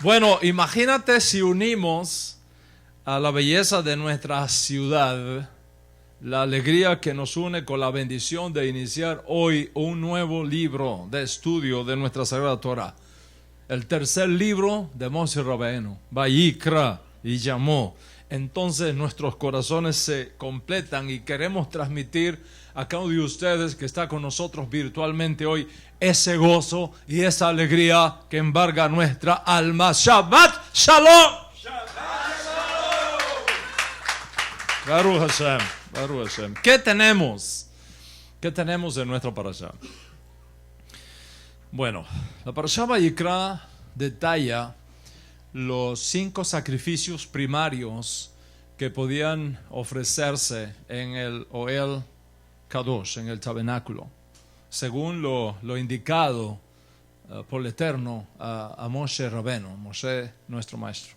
Bueno, imagínate si unimos a la belleza de nuestra ciudad, la alegría que nos une con la bendición de iniciar hoy un nuevo libro de estudio de nuestra Sagrada Torah. El tercer libro de Moshe Rabbeinu, Vayikra, y llamó. Entonces nuestros corazones se completan y queremos transmitir a cada uno de ustedes que está con nosotros virtualmente hoy ese gozo y esa alegría que embarga nuestra alma. Shabbat Shalom. Shabbat Shalom. Baruch Hashem, Baruch Hashem. ¿Qué tenemos? ¿Qué tenemos en nuestra parashá? Bueno, la parashá Vayikra detalla los 5 sacrificios primarios que podían ofrecerse en el Ohel Kadosh, en el tabernáculo, según lo indicado por el Eterno a Moshe Rabbeinu, Moshe nuestro maestro.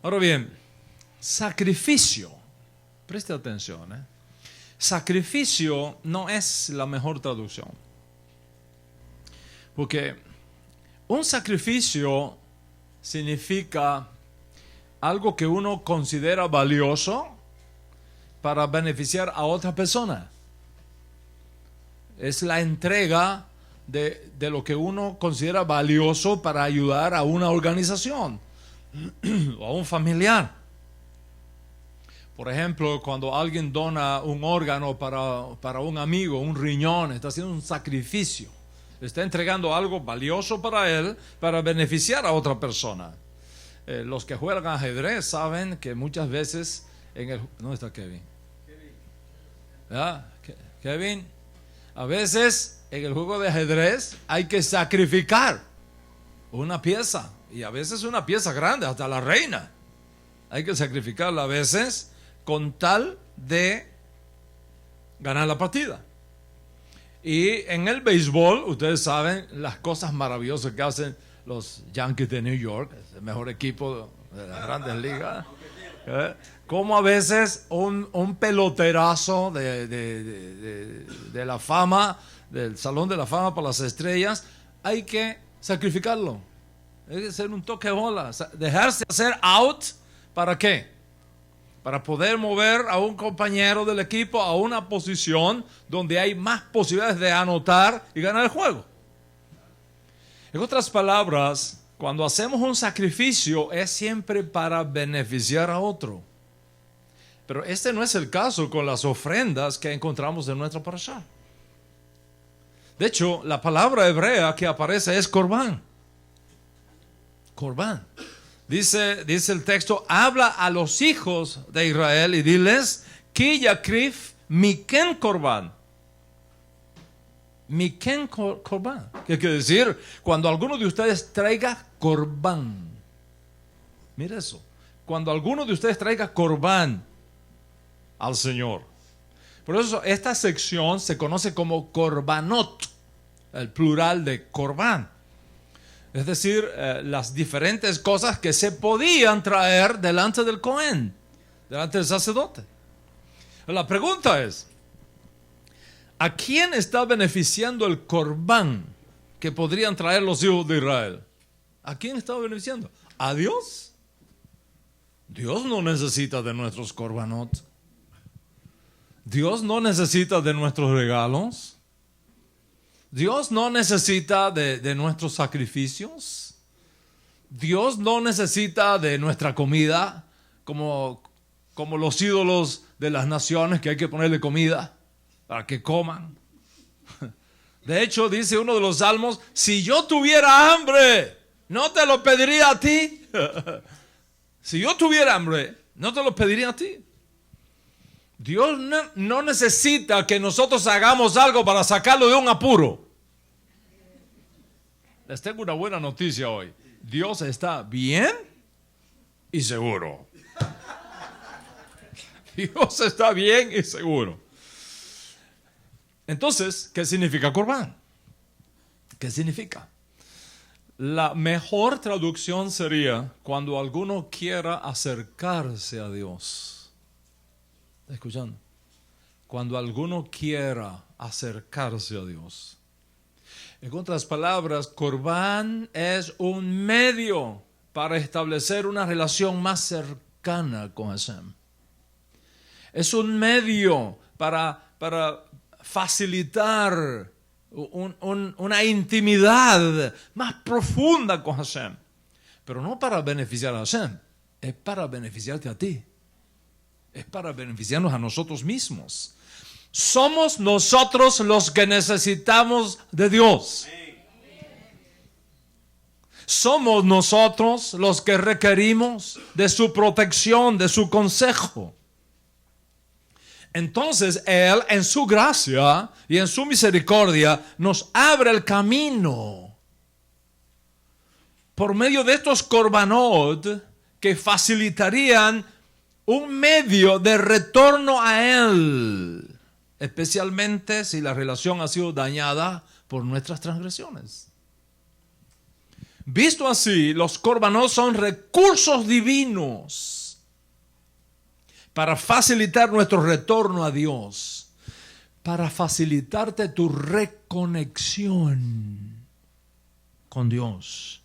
Ahora bien, sacrificio, preste atención, sacrificio no es la mejor traducción, porque un sacrificio significa algo que uno considera valioso para beneficiar a otra persona. Es la entrega de lo que uno considera valioso para ayudar a una organización o a un familiar. Por ejemplo, cuando alguien dona un órgano para un amigo, un riñón, está haciendo un sacrificio. Está entregando algo valioso para él, para beneficiar a otra persona. Los que juegan ajedrez saben que muchas veces ¿dónde está Kevin? ¿Ah? Kevin, a veces en el juego de ajedrez hay que sacrificar una pieza, y a veces una pieza grande, hasta la reina. Hay que sacrificarla a veces con tal de ganar la partida. Y en el béisbol, ustedes saben las cosas maravillosas que hacen los Yankees de New York, el mejor equipo de las grandes ligas. Como a veces un peloterazo de la fama, del Salón de la Fama para las Estrellas, hay que sacrificarlo. Hay que hacer un toque de bola, dejarse hacer out. ¿Para qué? Para poder mover a un compañero del equipo a una posición donde hay más posibilidades de anotar y ganar el juego. En otras palabras, cuando hacemos un sacrificio es siempre para beneficiar a otro. Pero este no es el caso con las ofrendas que encontramos en nuestra parashá. De hecho, la palabra hebrea que aparece es korban. Korban. Dice el texto, habla a los hijos de Israel y diles, Ki yakrif miken korban. Miken korban. ¿Qué quiere decir? Cuando alguno de ustedes traiga korban. Mira eso. Cuando alguno de ustedes traiga korban al Señor. Por eso esta sección se conoce como korbanot, el plural de korban. Es decir, las diferentes cosas que se podían traer delante del Cohen, delante del sacerdote. La pregunta es, ¿a quién está beneficiando el corbán que podrían traer los hijos de Israel? ¿A quién está beneficiando? ¿A Dios? Dios no necesita de nuestros corbanot. Dios no necesita de nuestros regalos. Dios no necesita de nuestros sacrificios. Dios no necesita de nuestra comida como los ídolos de las naciones que hay que ponerle comida para que coman. De hecho, dice uno de los salmos, si yo tuviera hambre, no te lo pediría a ti. Si yo tuviera hambre, no te lo pediría a ti. Dios no necesita que nosotros hagamos algo para sacarlo de un apuro. Les tengo una buena noticia hoy. Dios está bien y seguro. Dios está bien y seguro. Entonces, ¿qué significa corbán? ¿Qué significa? La mejor traducción sería cuando alguno quiera acercarse a Dios. ¿Está escuchando? Cuando alguno quiera acercarse a Dios. En otras palabras, Corbán es un medio para establecer una relación más cercana con Hashem. Es un medio para facilitar una intimidad más profunda con Hashem. Pero no para beneficiar a Hashem, es para beneficiarte a ti. Es para beneficiarnos a nosotros mismos. Somos nosotros los que necesitamos de Dios. Somos nosotros los que requerimos de su protección, de su consejo. Entonces Él, en su gracia y en su misericordia, nos abre el camino por medio de estos korbanot que facilitarían un medio de retorno a Él, especialmente si la relación ha sido dañada por nuestras transgresiones. Visto así, los korbanot son recursos divinos para facilitar nuestro retorno a Dios, para facilitarte tu reconexión con Dios,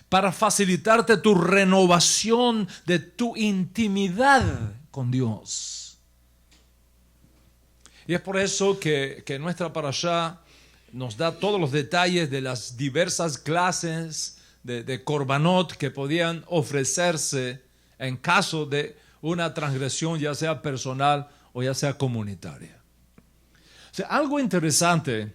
para facilitarte tu renovación de tu intimidad con Dios. Y es por eso que nuestra parashá nos da todos los detalles de las diversas clases de korbanot que podían ofrecerse en caso de una transgresión, ya sea personal o ya sea comunitaria. O sea, algo interesante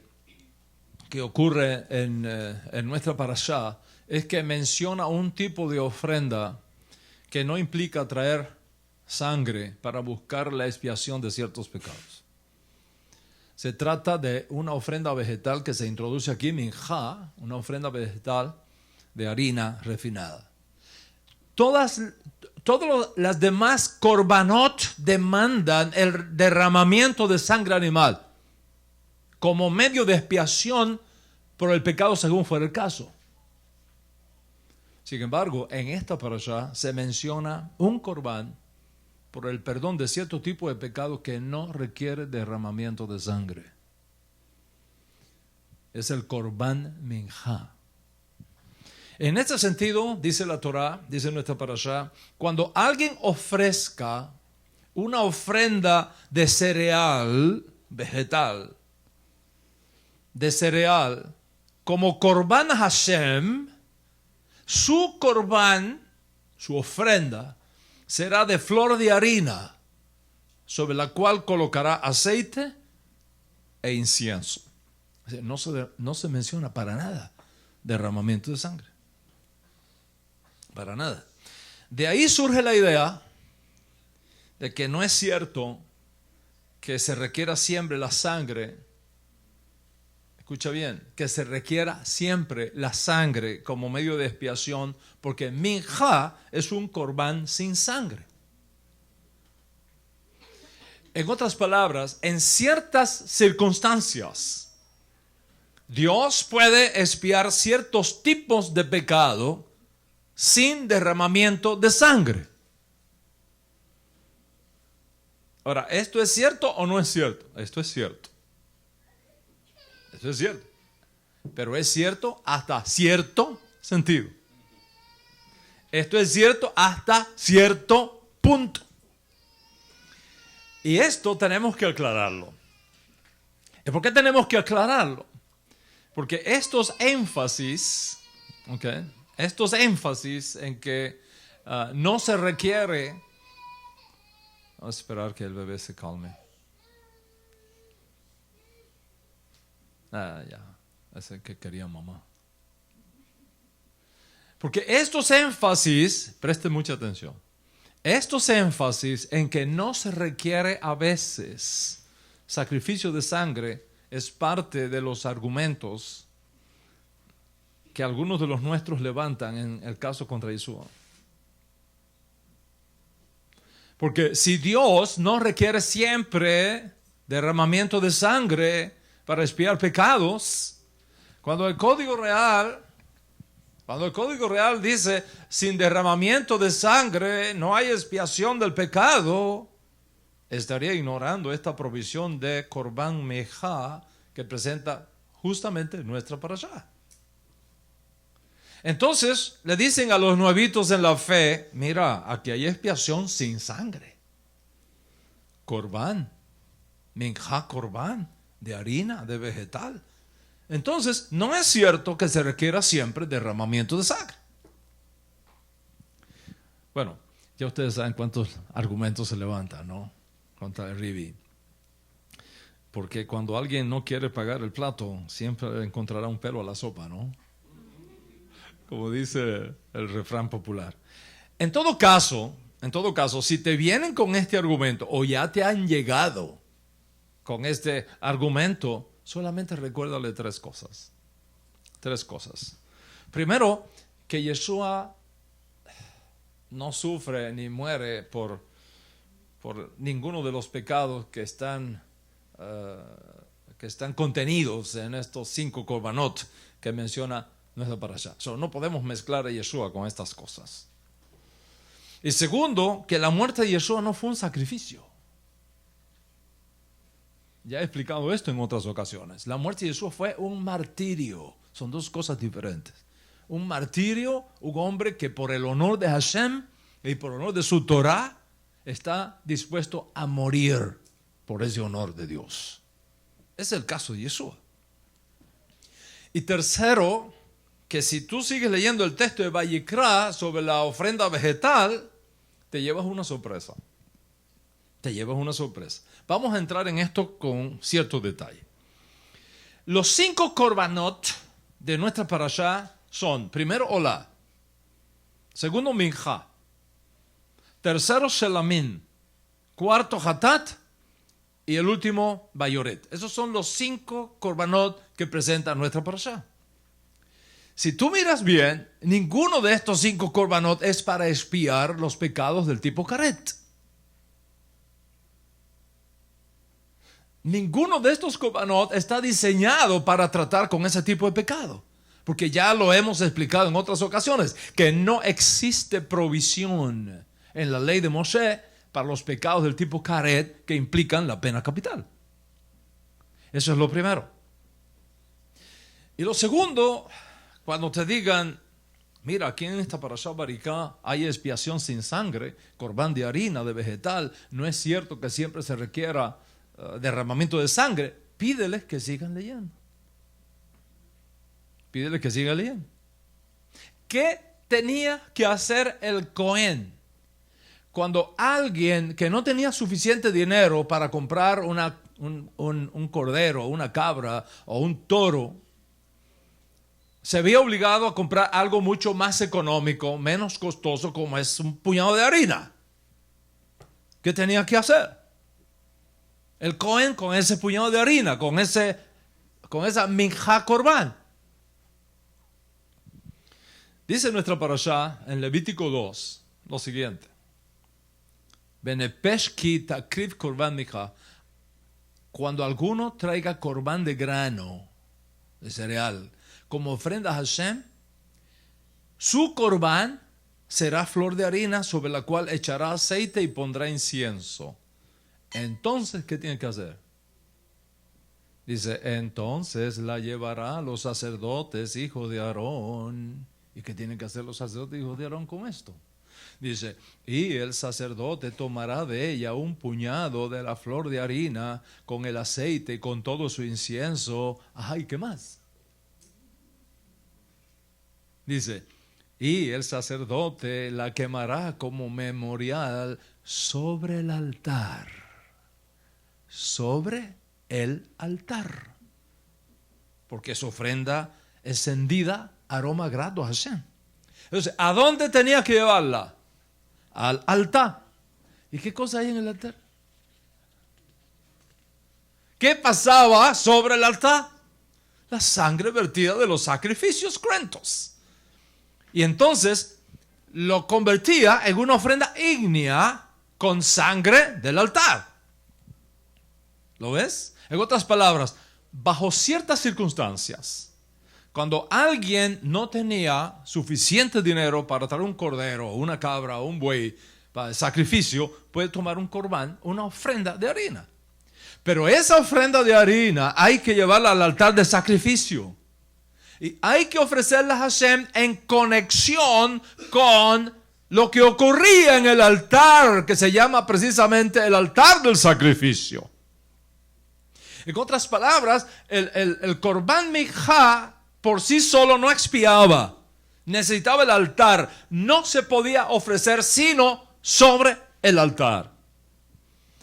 que ocurre en nuestra parashá es que menciona un tipo de ofrenda que no implica traer sangre para buscar la expiación de ciertos pecados. Se trata de una ofrenda vegetal que se introduce aquí, minjá, una ofrenda vegetal de harina refinada. Todas las demás korbanot demandan el derramamiento de sangre animal como medio de expiación por el pecado según fuera el caso. Sin embargo, en esta parashá se menciona un corbán por el perdón de cierto tipo de pecado que no requiere derramamiento de sangre. Es el corbán minjá. En este sentido, dice la Torá, dice nuestra parashá, cuando alguien ofrezca una ofrenda de cereal, vegetal, de cereal, como corbán a Hashem, su corbán, su ofrenda, será de flor de harina, sobre la cual colocará aceite e incienso. O sea, no se menciona para nada derramamiento de sangre. Para nada. De ahí surge la idea de que no es cierto que se requiera siempre la sangre. Escucha bien, que se requiera siempre la sangre como medio de expiación, porque minjá es un corbán sin sangre. En otras palabras, en ciertas circunstancias, Dios puede expiar ciertos tipos de pecado sin derramamiento de sangre. Ahora, ¿esto es cierto o no es cierto? Esto es cierto. Esto es cierto. Pero es cierto hasta cierto sentido. Esto es cierto hasta cierto punto. Y esto tenemos que aclararlo. ¿Y por qué tenemos que aclararlo? Porque estos énfasis, estos énfasis en que no se requiere. Vamos a esperar que el bebé se calme. Ya, es el que quería mamá. Porque estos énfasis, presten mucha atención, estos énfasis en que no se requiere a veces sacrificio de sangre es parte de los argumentos que algunos de los nuestros levantan en el caso contra Yeshua. Porque si Dios no requiere siempre derramamiento de sangre para expiar pecados, cuando el Código Real dice sin derramamiento de sangre no hay expiación del pecado, estaría ignorando esta provisión de Corbán Mejá que presenta justamente nuestra parashá. Entonces le dicen a los nuevitos en la fe, mira, aquí hay expiación sin sangre. Corbán, minjá corbán, de harina, de vegetal. Entonces no es cierto que se requiera siempre derramamiento de sangre. Bueno, ya ustedes saben cuántos argumentos se levantan, ¿no? Contra el Ribi. Porque cuando alguien no quiere pagar el plato, siempre encontrará un pelo a la sopa, ¿no? Como dice el refrán popular. En todo caso, si te vienen con este argumento o ya te han llegado con este argumento, solamente recuérdale tres cosas. Primero, que Yeshua no sufre ni muere por ninguno de los pecados que están contenidos en estos 5 korbanot que menciona nuestra parashá. No podemos mezclar a Yeshua con estas cosas. Y segundo, que la muerte de Yeshua no fue un sacrificio. Ya he explicado esto en otras ocasiones. La muerte de Yeshua fue un martirio. Son dos cosas diferentes. Un martirio, un hombre que por el honor de Hashem y por el honor de su Torah está dispuesto a morir por ese honor de Dios. Es el caso de Yeshua. Y tercero, que si tú sigues leyendo el texto de Vayikra sobre la ofrenda vegetal, te llevas una sorpresa. Vamos a entrar en esto con cierto detalle. Los 5 korbanot de nuestra parashá son, primero, Olá. Segundo, Minjá. Tercero, Shelamim. Cuarto, Hatat. Y el último, Bayoret. Esos son los 5 korbanot que presenta nuestra parashá. Si tú miras bien, ninguno de estos 5 korbanot es para expiar los pecados del tipo karet. Ninguno de estos korbanot está diseñado para tratar con ese tipo de pecado. Porque ya lo hemos explicado en otras ocasiones, que no existe provisión en la ley de Moshe para los pecados del tipo karet que implican la pena capital. Eso es lo primero. Y lo segundo, cuando te digan, mira, aquí en esta parashá Baricá hay expiación sin sangre, corbán de harina, de vegetal, no es cierto que siempre se requiera derramamiento de sangre, pídeles que sigan leyendo. ¿Qué tenía que hacer el Cohen cuando alguien que no tenía suficiente dinero para comprar un cordero, una cabra o un toro, se veía obligado a comprar algo mucho más económico, menos costoso, como es un puñado de harina? ¿Qué tenía que hacer el Cohen con ese puñado de harina, con esa minjá corbán? Dice nuestra parashá en Levítico 2 lo siguiente: Benepesh ki takriv korban minjá. Cuando alguno traiga corbán de grano, de cereal, como ofrenda a Hashem, su corbán será flor de harina sobre la cual echará aceite y pondrá incienso. Entonces, ¿qué tiene que hacer? Dice, entonces la llevará a los sacerdotes, hijos de Aarón. ¿Y qué tienen que hacer los sacerdotes, hijos de Aarón, con esto? Dice, y el sacerdote tomará de ella un puñado de la flor de harina con el aceite y con todo su incienso. Ay, ¿qué más? Dice, y el sacerdote la quemará como memorial sobre el altar. Sobre el altar. Porque es ofrenda encendida, aroma grato a Hashem. Entonces, ¿a dónde tenía que llevarla? Al altar. ¿Y qué cosa hay en el altar? ¿Qué pasaba sobre el altar? La sangre vertida de los sacrificios cruentos. Y entonces lo convertía en una ofrenda ígnea con sangre del altar. ¿Lo ves? En otras palabras, bajo ciertas circunstancias, cuando alguien no tenía suficiente dinero para traer un cordero, una cabra o un buey para el sacrificio, puede tomar un corbán, una ofrenda de harina. Pero esa ofrenda de harina hay que llevarla al altar de sacrificio. Y hay que ofrecerla a Hashem en conexión con lo que ocurría en el altar, que se llama precisamente el altar del sacrificio. En otras palabras, el Korban Mijá por sí solo no expiaba. Necesitaba el altar. No se podía ofrecer sino sobre el altar.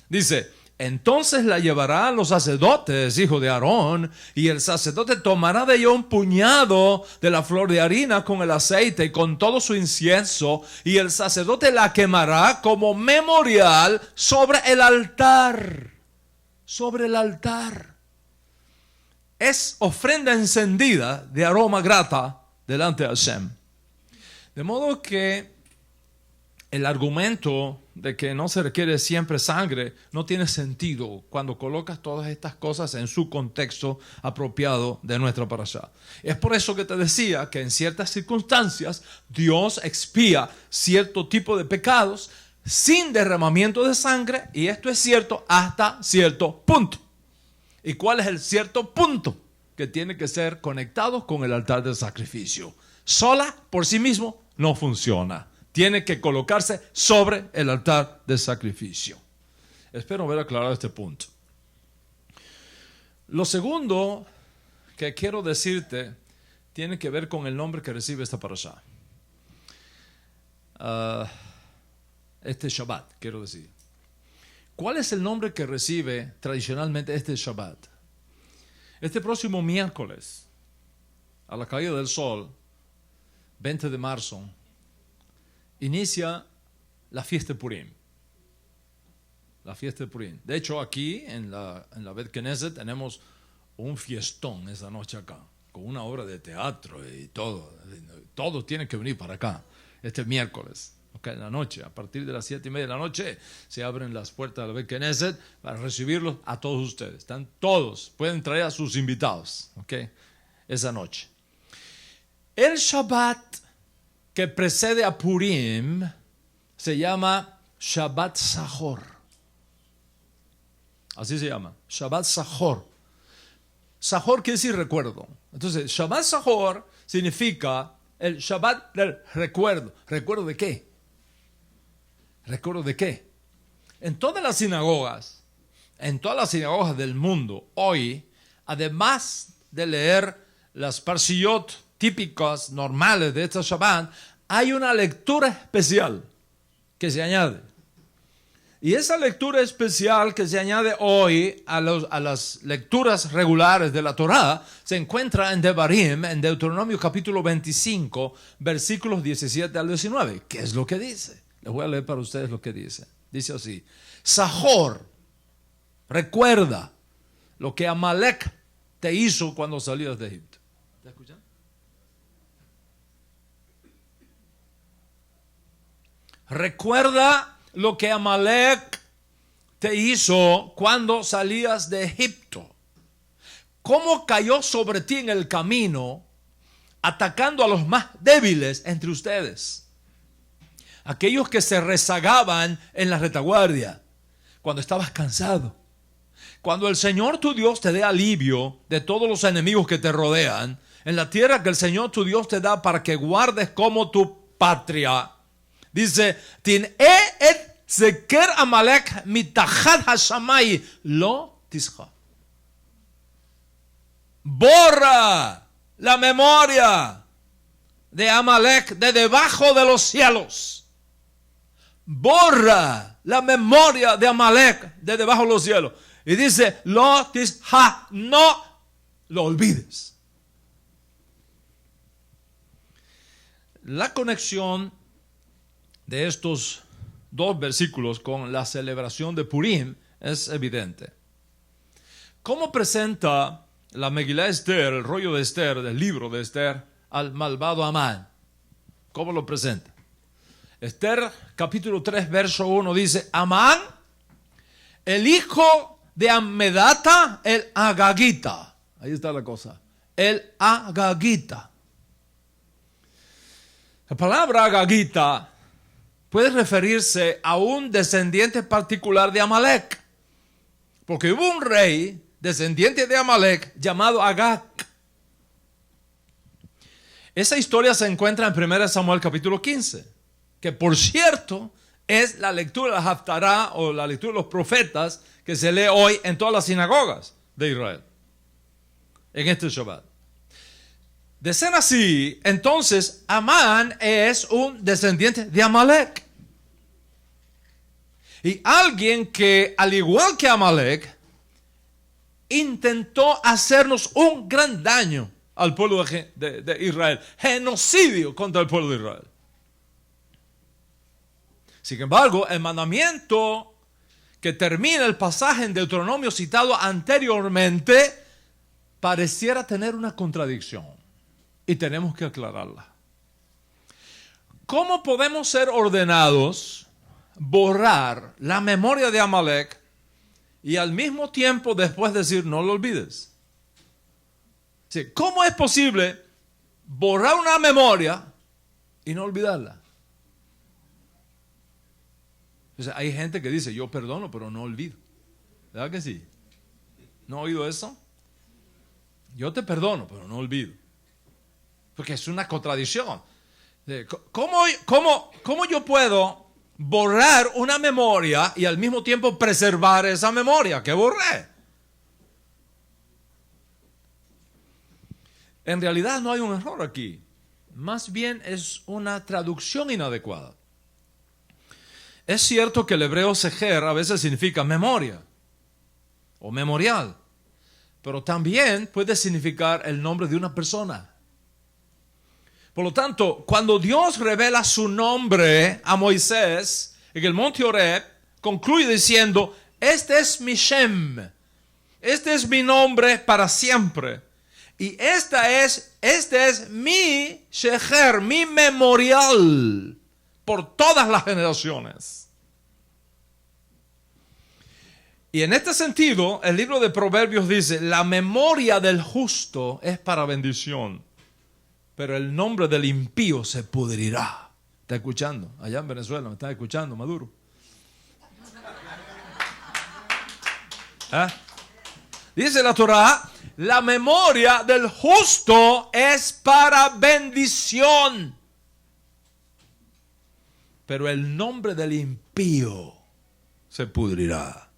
Dice, entonces la llevarán los sacerdotes, hijo de Aarón, y el sacerdote tomará de ella un puñado de la flor de harina con el aceite y con todo su incienso, y el sacerdote la quemará como memorial sobre el altar. Sobre el altar. Es ofrenda encendida de aroma grata delante de Hashem. De modo que el argumento de que no se requiere siempre sangre no tiene sentido cuando colocas todas estas cosas en su contexto apropiado de nuestra parashá. Es por eso que te decía que en ciertas circunstancias Dios expía cierto tipo de pecados sin derramamiento de sangre, y esto es cierto hasta cierto punto. ¿Y cuál es el cierto punto? Que tiene que ser conectado con el altar del sacrificio. Sola por sí mismo no funciona. Tiene que colocarse sobre el altar del sacrificio. Espero haber aclarado este punto. Lo segundo que quiero decirte tiene que ver con el nombre que recibe esta parashá. Este Shabbat, quiero decir. ¿Cuál es el nombre que recibe tradicionalmente este Shabbat? Este próximo miércoles, a la caída del sol, 20 de marzo, inicia la fiesta de Purim. La fiesta de Purim. De hecho, aquí en la Bet Knesset tenemos un fiestón esa noche acá, con una obra de teatro y todo. Todos tienen que venir para acá, este miércoles. Okay, en la noche, a partir de las 7:30 de la noche, se abren las puertas de la Bet Knesset para recibirlos a todos ustedes. Están todos, pueden traer a sus invitados, okay, esa noche. El Shabbat que precede a Purim se llama Shabbat Sahor. Así se llama, Shabbat Sahor. Sahor quiere decir recuerdo. Entonces, Shabbat Sahor significa el Shabbat del recuerdo. ¿Recuerdo de qué? ¿Recuerdo de qué? En todas las sinagogas del mundo, hoy, además de leer las parshiyot típicas, normales de este Shabbat, hay una lectura especial que se añade. Y esa lectura especial que se añade hoy a las lecturas regulares de la Torá se encuentra en Devarim, en Deuteronomio capítulo 25, versículos 17 al 19. ¿Qué es lo que dice? Les voy a leer para ustedes lo que dice. Dice así: Sahor, recuerda lo que Amalek te hizo cuando salías de Egipto. ¿Te escuchan? Recuerda lo que Amalek te hizo cuando salías de Egipto. Cómo cayó sobre ti en el camino, atacando a los más débiles entre ustedes. Aquellos que se rezagaban en la retaguardia, cuando estabas cansado. Cuando el Señor tu Dios te dé alivio de todos los enemigos que te rodean, en la tierra que el Señor tu Dios te da para que guardes como tu patria. Dice, Tin et zeker Amalek mitachat hashamay lo tischa. Borra la memoria de Amalek de debajo de los cielos. Borra la memoria de Amalek de debajo de los cielos. Y dice, lo tisha, no lo olvides. La conexión de estos dos versículos con la celebración de Purim es evidente. ¿Cómo presenta la Megilá Esther, el rollo de Esther, del libro de Esther, al malvado Amán? ¿Cómo lo presenta? Esther capítulo 3 verso 1 dice, Amán, el hijo de Amedata, el Agagita. Ahí está la cosa. El Agagita. La palabra Agagita puede referirse a un descendiente particular de Amalek. Porque hubo un rey descendiente de Amalek llamado Agag. Esa historia se encuentra en 1 Samuel capítulo 15, que por cierto es la lectura de la Haftará o la lectura de los profetas que se lee hoy en todas las sinagogas de Israel, en este Shabbat. De ser así, entonces Amán es un descendiente de Amalek. Y alguien que, al igual que Amalek, intentó hacernos un gran daño al pueblo de Israel. Genocidio contra el pueblo de Israel. Sin embargo, el mandamiento que termina el pasaje en Deuteronomio citado anteriormente pareciera tener una contradicción. Y tenemos que aclararla. ¿Cómo podemos ser ordenados borrar la memoria de Amalek y al mismo tiempo después decir no lo olvides? Sí, ¿cómo es posible borrar una memoria y no olvidarla? O sea, hay gente que dice yo perdono pero no olvido. ¿Verdad que sí? ¿No ha oído eso? Yo te perdono pero no olvido. Porque es una contradicción. ¿Cómo yo puedo borrar una memoria y al mismo tiempo preservar esa memoria que borré? En realidad no hay un error aquí. Más bien es una traducción inadecuada. Es cierto que el hebreo sejer a veces significa memoria o memorial, pero también puede significar el nombre de una persona. Por lo tanto, cuando Dios revela su nombre a Moisés en el monte Horeb, concluye diciendo, este es mi Shem, este es mi nombre para siempre. Y este es mi Shecher, mi memorial por todas las generaciones. Y en este sentido, el libro de Proverbios dice, la memoria del justo es para bendición, pero el nombre del impío se pudrirá. ¿Está escuchando? Allá en Venezuela, ¿me está escuchando, Maduro? ¿Eh? Dice la Torá, la memoria del justo es para bendición, pero el nombre del impío se pudrirá.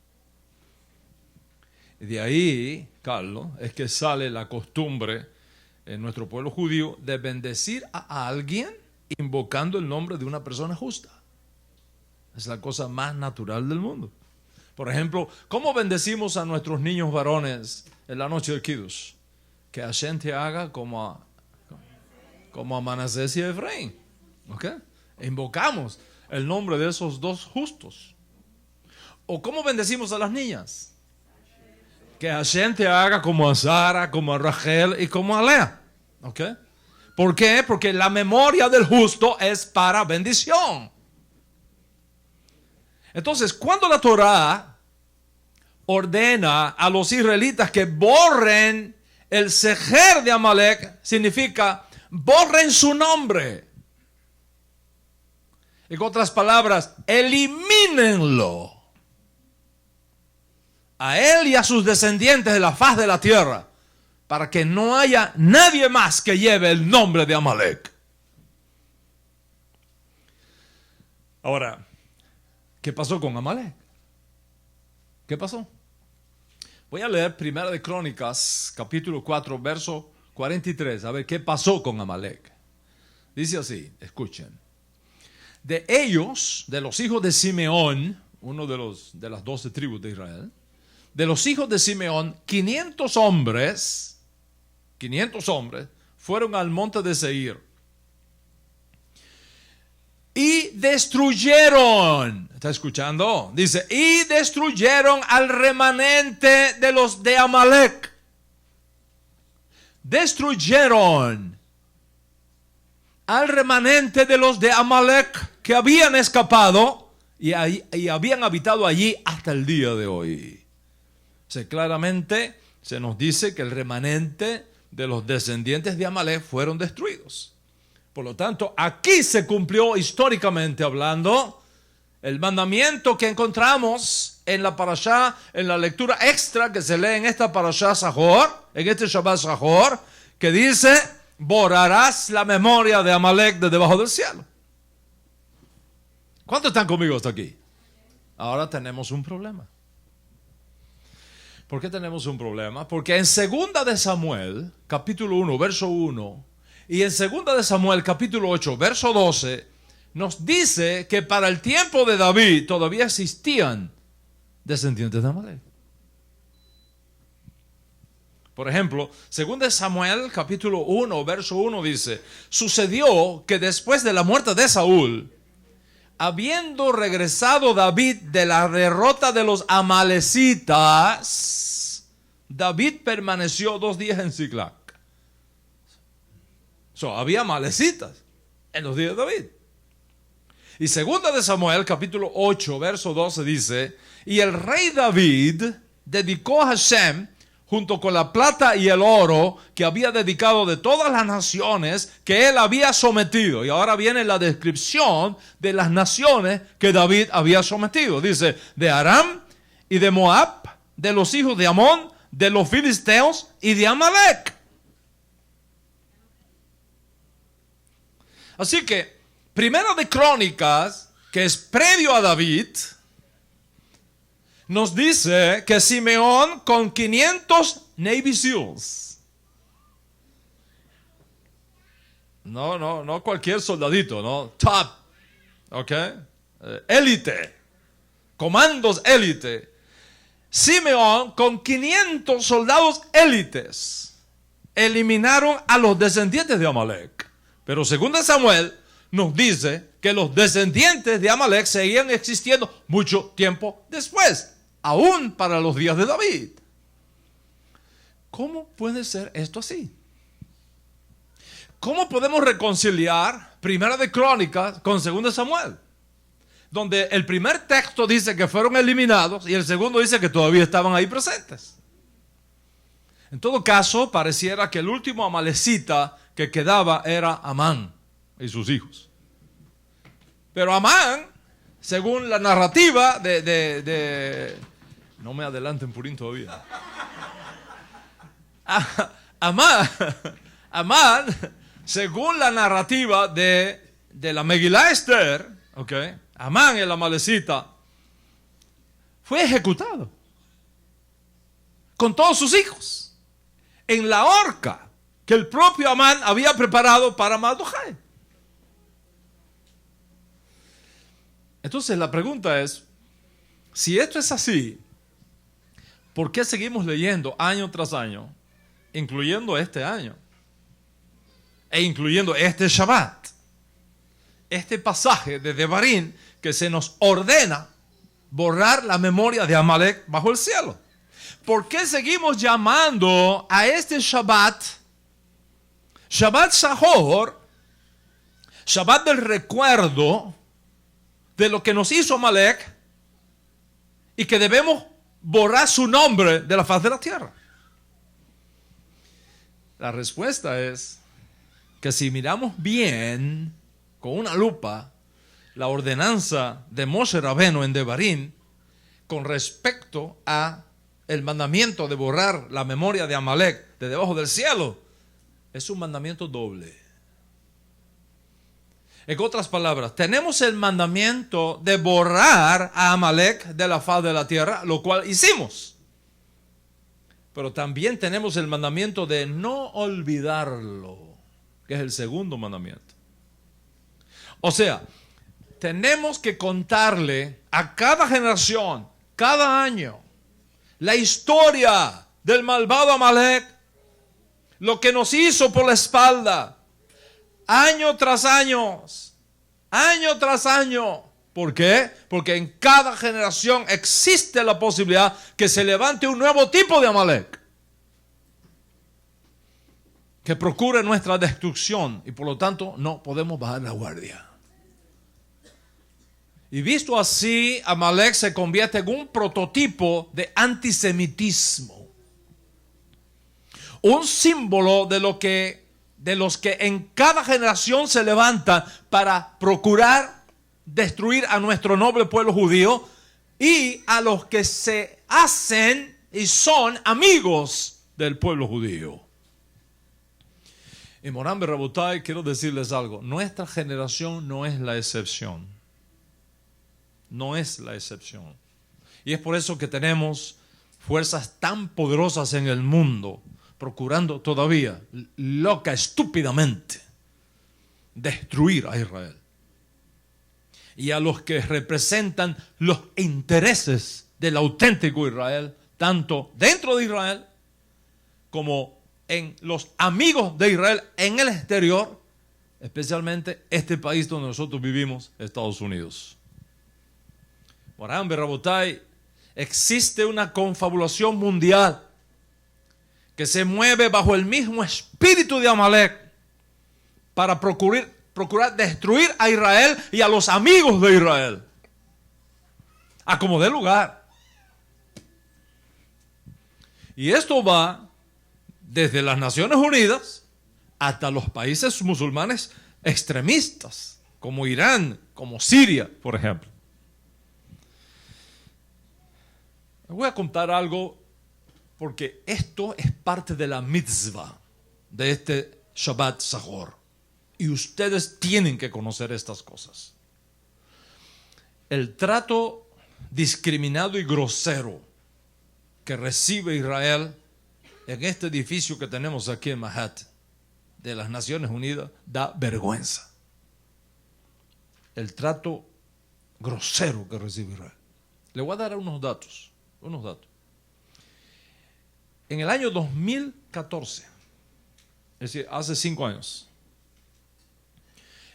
Y de ahí, Carlos, es que sale la costumbre en nuestro pueblo judío de bendecir a alguien invocando el nombre de una persona justa. Es la cosa más natural del mundo. Por ejemplo, ¿cómo bendecimos a nuestros niños varones en la noche del Kiddush? Que Hashem te haga como a Manasés y Efraín. ¿Ok? Invocamos el nombre de esos dos justos. ¿O cómo bendecimos a las niñas? Que Hashem te haga como a Sara, como a Rachel y como a Lea. ¿Ok? ¿Por qué? Porque la memoria del justo es para bendición. Entonces, cuando la Torá ordena a los israelitas que borren el sejer de Amalek, significa borren su nombre. En otras palabras, elimínenlo. A él y a sus descendientes de la faz de la tierra, para que no haya nadie más que lleve el nombre de Amalek. Ahora, ¿qué pasó con Amalek? ¿Qué pasó? Voy a leer 1 de Crónicas, capítulo 4, verso 43, a ver qué pasó con Amalek. Dice así, escuchen. De ellos, de los hijos de Simeón, uno de las 12 tribus de Israel, de los hijos de Simeón, 500 hombres fueron al monte de Seir y destruyeron, ¿está escuchando? Dice, y destruyeron al remanente de los de Amalek. Destruyeron al remanente de los de Amalek que habían escapado y habían habitado allí hasta el día de hoy. O sea, claramente se nos dice que el remanente de los descendientes de Amalek fueron destruidos. Por lo tanto, aquí se cumplió históricamente hablando el mandamiento que encontramos en la parashá, en la lectura extra que se lee en esta parashá Zahor, en este Shabbat Zahor, que dice, borrarás la memoria de Amalek de debajo del cielo. ¿Cuántos están conmigo hasta aquí? Ahora tenemos un problema. ¿Por qué tenemos un problema? Porque en 2 de Samuel, capítulo 1, verso 1, y en 2 de Samuel, capítulo 8, verso 12, nos dice que para el tiempo de David todavía existían descendientes de Amalek. Por ejemplo, 2 de Samuel, capítulo 1, verso 1 dice, sucedió que después de la muerte de Saúl, habiendo regresado David de la derrota de los amalecitas, David permaneció 2 días en Ziklag. Había amalecitas en los días de David. Y 2 de Samuel, capítulo 8, verso 12 dice, y el rey David dedicó a Hashem, junto con la plata y el oro que había dedicado de todas las naciones que él había sometido. Y ahora viene la descripción de las naciones que David había sometido. Dice, de Aram y de Moab, de los hijos de Amón, de los filisteos y de Amalek. Así que, Primero de Crónicas, que es previo a David, nos dice que Simeón con 500 Navy SEALs. No cualquier soldadito, no. Top, ok. Élite. Comandos élite. Simeón con 500 soldados élites eliminaron a los descendientes de Amalek. Pero 2 Samuel nos dice que los descendientes de Amalek seguían existiendo mucho tiempo después, aún para los días de David. ¿Cómo puede ser esto así? ¿Cómo podemos reconciliar Primera de Crónicas con 2 Samuel? Donde el primer texto dice que fueron eliminados y el segundo dice que todavía estaban ahí presentes. En todo caso, pareciera que el último amalecita que quedaba era Amán y sus hijos. Pero Amán, según la narrativa no me adelanten Purín todavía. Amán, según la narrativa de la Megilá Esther, okay, Amán, el amalecita, fue ejecutado con todos sus hijos en la horca que el propio Amán había preparado para Mardochai. Entonces la pregunta es, si esto es así, ¿por qué seguimos leyendo año tras año, incluyendo este año, e incluyendo este Shabbat, este pasaje de Devarim que se nos ordena borrar la memoria de Amalek bajo el cielo? ¿Por qué seguimos llamando a este Shabbat Shabbat Zahor, Shabbat del recuerdo de lo que nos hizo Amalek y que debemos borrar su nombre de la faz de la tierra? La respuesta es que si miramos bien con una lupa la ordenanza de Moshe Rabbeinu en Devarim con respecto a el mandamiento de borrar la memoria de Amalek de debajo del cielo, es un mandamiento doble. En otras palabras, tenemos el mandamiento de borrar a Amalek de la faz de la tierra, lo cual hicimos. Pero también tenemos el mandamiento de no olvidarlo, que es el segundo mandamiento. O sea, tenemos que contarle a cada generación, cada año, la historia del malvado Amalek, lo que nos hizo por la espalda, año tras año. ¿Por qué? Porque en cada generación existe la posibilidad que se levante un nuevo tipo de Amalek, que procure nuestra destrucción, y por lo tanto no podemos bajar la guardia. Y visto así, Amalek se convierte en un prototipo de antisemitismo. Un símbolo de los que en cada generación se levantan para procurar destruir a nuestro noble pueblo judío y a los que se hacen y son amigos del pueblo judío. Y Moran Berrabutai, quiero decirles algo. Nuestra generación no es la excepción. No es la excepción. Y es por eso que tenemos fuerzas tan poderosas en el mundo, procurando todavía, loca, estúpidamente, destruir a Israel. Y a los que representan los intereses del auténtico Israel, tanto dentro de Israel como en los amigos de Israel en el exterior, especialmente este país donde nosotros vivimos, Estados Unidos. Moran Berrabutai, existe una confabulación mundial que se mueve bajo el mismo espíritu de Amalek para procurar destruir a Israel y a los amigos de Israel, a como dé lugar. Y esto va desde las Naciones Unidas hasta los países musulmanes extremistas, como Irán, como Siria, por ejemplo. Les voy a contar algo, porque esto es parte de la mitzvah de este Shabbat Zachor. Y ustedes tienen que conocer estas cosas. El trato discriminado y grosero que recibe Israel en este edificio que tenemos aquí en Manhattan, de las Naciones Unidas, da vergüenza. El trato grosero que recibe Israel. Le voy a dar unos datos. En el año 2014, es decir, hace 5 años,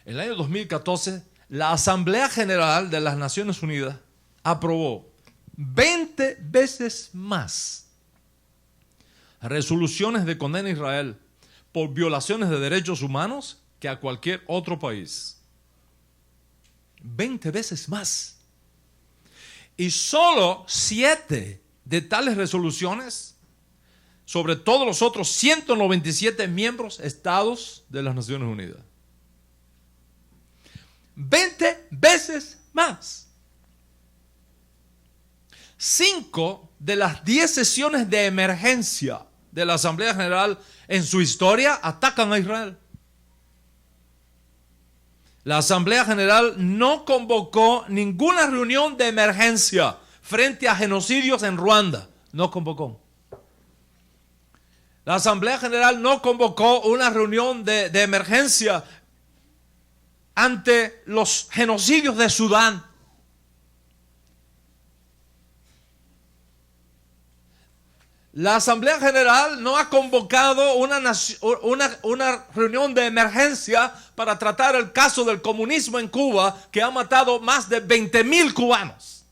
en el año 2014, la Asamblea General de las Naciones Unidas aprobó 20 veces más resoluciones de condena a Israel por violaciones de derechos humanos que a cualquier otro país. 20 veces más. Y solo 7 de tales resoluciones, sobre todos los otros 197 miembros estados de las Naciones Unidas. 20 veces más. 5 de las 10 sesiones de emergencia de la Asamblea General en su historia atacan a Israel. La Asamblea General no convocó ninguna reunión de emergencia frente a genocidios en Ruanda. No convocó. La Asamblea General no convocó una reunión de emergencia ante los genocidios de Sudán. La Asamblea General no ha convocado una reunión de emergencia para tratar el caso del comunismo en Cuba, que ha matado más de 20,000 cubanos.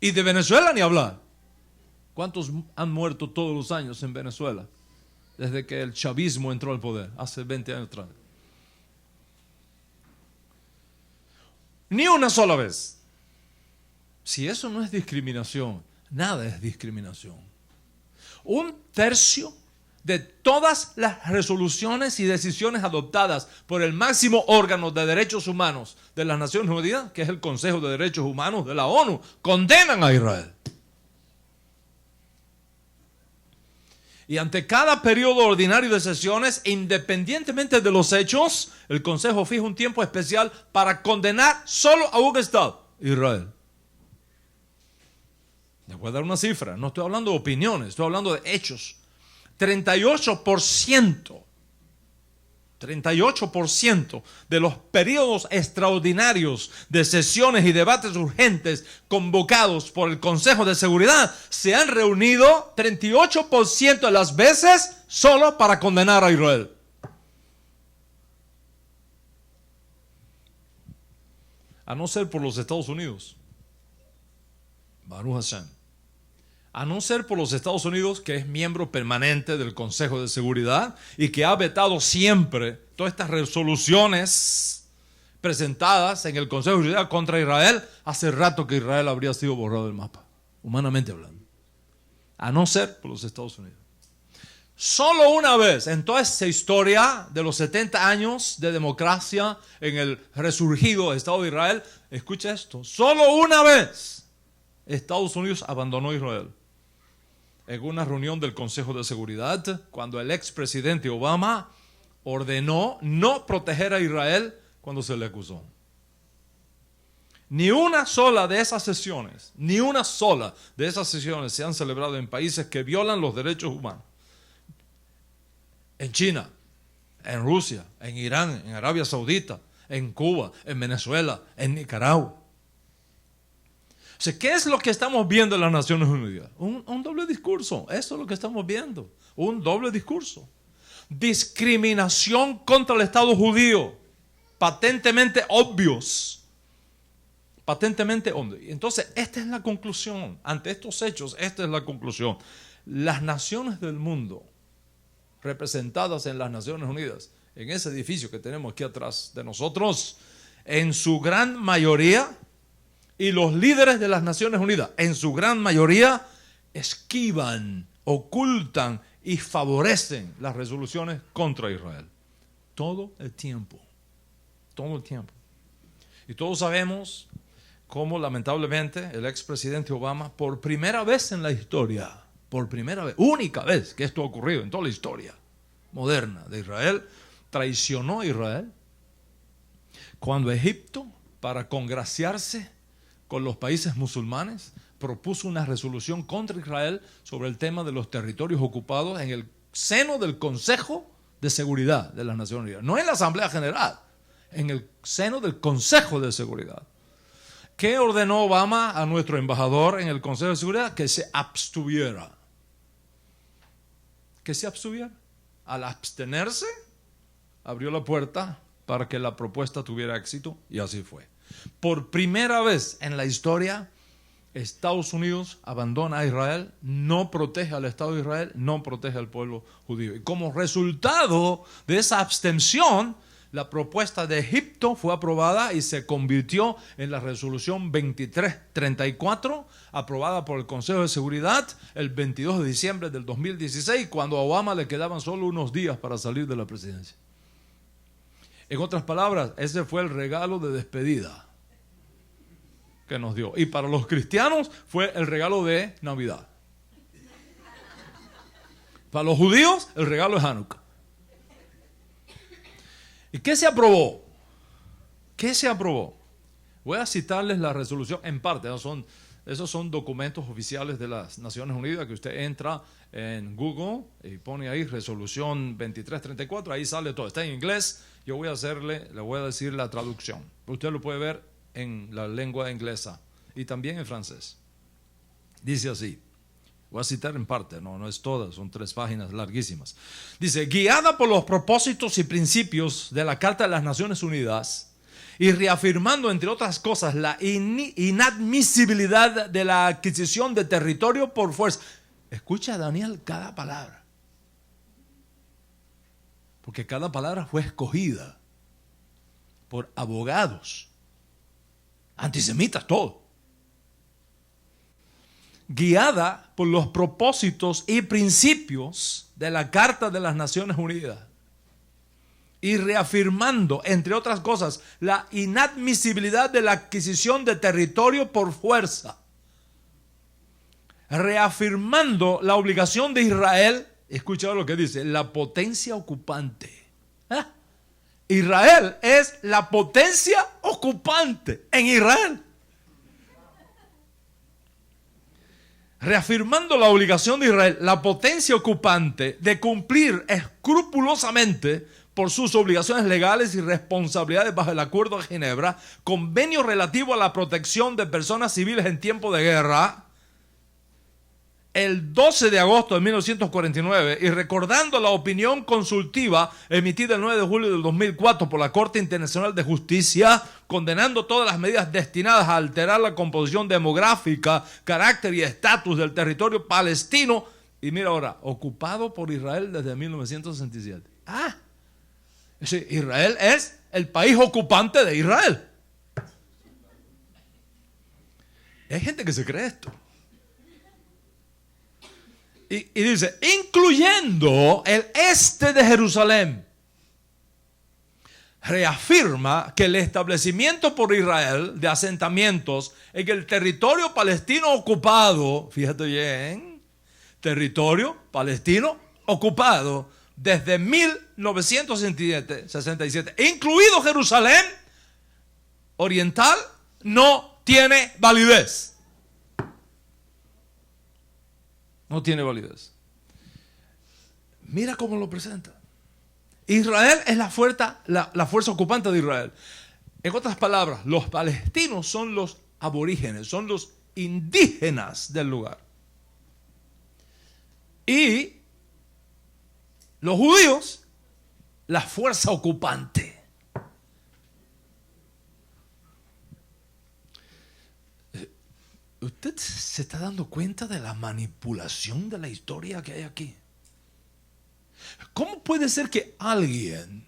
Y de Venezuela ni hablar. ¿Cuántos han muerto todos los años en Venezuela? Desde que el chavismo entró al poder, hace 20 años atrás. Ni una sola vez. Si eso no es discriminación, nada es discriminación. 1/3 de todas las resoluciones y decisiones adoptadas por el máximo órgano de derechos humanos de las Naciones Unidas, que es el Consejo de Derechos Humanos de la ONU, condenan a Israel. Y ante cada periodo ordinario de sesiones, independientemente de los hechos, el Consejo fija un tiempo especial para condenar solo a un Estado, Israel. Les voy a dar una cifra, no estoy hablando de opiniones, estoy hablando de hechos. 38% de los periodos extraordinarios de sesiones y debates urgentes convocados por el Consejo de Seguridad se han reunido 38% de las veces solo para condenar a Israel. A no ser por los Estados Unidos. Baruch Hashem. A no ser por los Estados Unidos, que es miembro permanente del Consejo de Seguridad y que ha vetado siempre todas estas resoluciones presentadas en el Consejo de Seguridad contra Israel, hace rato que Israel habría sido borrado del mapa, humanamente hablando. A no ser por los Estados Unidos. Solo una vez en toda esa historia de los 70 años de democracia en el resurgido Estado de Israel, escucha esto, solo una vez Estados Unidos abandonó Israel. En una reunión del Consejo de Seguridad, cuando el expresidente Obama ordenó no proteger a Israel cuando se le acusó. Ni una sola de esas sesiones se han celebrado en países que violan los derechos humanos. En China, en Rusia, en Irán, en Arabia Saudita, en Cuba, en Venezuela, en Nicaragua. O sea, ¿qué es lo que estamos viendo en las Naciones Unidas? Un doble discurso. Eso es lo que estamos viendo. Un doble discurso. Discriminación contra el Estado judío. Patentemente obvios. Patentemente obvios. Entonces, esta es la conclusión. Ante estos hechos, esta es la conclusión. Las naciones del mundo, representadas en las Naciones Unidas, en ese edificio que tenemos aquí atrás de nosotros, en su gran mayoría, y los líderes de las Naciones Unidas, en su gran mayoría, esquivan, ocultan y favorecen las resoluciones contra Israel. Todo el tiempo. Todo el tiempo. Y todos sabemos cómo lamentablemente el expresidente Obama, por primera vez en la historia, por primera vez, única vez que esto ha ocurrido en toda la historia moderna de Israel, traicionó a Israel cuando Egipto, para congraciarse con los países musulmanes, propuso una resolución contra Israel sobre el tema de los territorios ocupados en el seno del Consejo de Seguridad de las Naciones Unidas, no en la Asamblea General, en el seno del Consejo de Seguridad. ¿Qué ordenó Obama a nuestro embajador en el Consejo de Seguridad? Que se abstuviera. Que se abstuviera. Al abstenerse, abrió la puerta para que la propuesta tuviera éxito, y así fue. Por primera vez en la historia, Estados Unidos abandona a Israel, no protege al Estado de Israel, no protege al pueblo judío. Y como resultado de esa abstención, la propuesta de Egipto fue aprobada y se convirtió en la resolución 2334, aprobada por el Consejo de Seguridad el 22 de diciembre del 2016, cuando a Obama le quedaban solo unos días para salir de la presidencia. En otras palabras, ese fue el regalo de despedida que nos dio. Y para los cristianos fue el regalo de Navidad. Para los judíos, el regalo es Hanukkah. ¿Y qué se aprobó? ¿Qué se aprobó? Voy a citarles la resolución en parte. Esos son documentos oficiales de las Naciones Unidas que usted entra en Google y pone ahí resolución 2334. Ahí sale todo. Está en inglés. Yo le voy a decir la traducción. Usted lo puede ver en la lengua inglesa y también en francés. Dice así. Voy a citar en parte, no es toda, son 3 páginas larguísimas. Dice, guiada por los propósitos y principios de la Carta de las Naciones Unidas y reafirmando, entre otras cosas, la inadmisibilidad de la adquisición de territorio por fuerza. Escucha, Daniel, cada palabra. Porque cada palabra fue escogida por abogados, antisemitas, todo. Guiada por los propósitos y principios de la Carta de las Naciones Unidas y reafirmando, entre otras cosas, la inadmisibilidad de la adquisición de territorio por fuerza, reafirmando la obligación de Israel, escucha lo que dice, la potencia ocupante. Israel es la potencia ocupante en Israel. Reafirmando la obligación de Israel, la potencia ocupante, de cumplir escrupulosamente por sus obligaciones legales y responsabilidades bajo el Acuerdo de Ginebra, convenio relativo a la protección de personas civiles en tiempo de guerra, el 12 de agosto de 1949, y recordando la opinión consultiva emitida el 9 de julio del 2004 por la Corte Internacional de Justicia, condenando todas las medidas destinadas a alterar la composición demográfica, carácter y estatus del territorio palestino, y mira ahora, ocupado por Israel desde 1967. Israel es el país ocupante de Israel. Hay gente que se cree esto. y dice, incluyendo el este de Jerusalén, reafirma que el establecimiento por Israel de asentamientos en el territorio palestino ocupado, fíjate bien, territorio palestino ocupado desde 1967, incluido Jerusalén oriental, no tiene validez. No tiene validez. Mira cómo lo presenta. Israel es la fuerza ocupante de Israel. En otras palabras, los palestinos son los aborígenes, son los indígenas del lugar. Y los judíos, la fuerza ocupante. ¿Usted se está dando cuenta de la manipulación de la historia que hay aquí? ¿Cómo puede ser que alguien...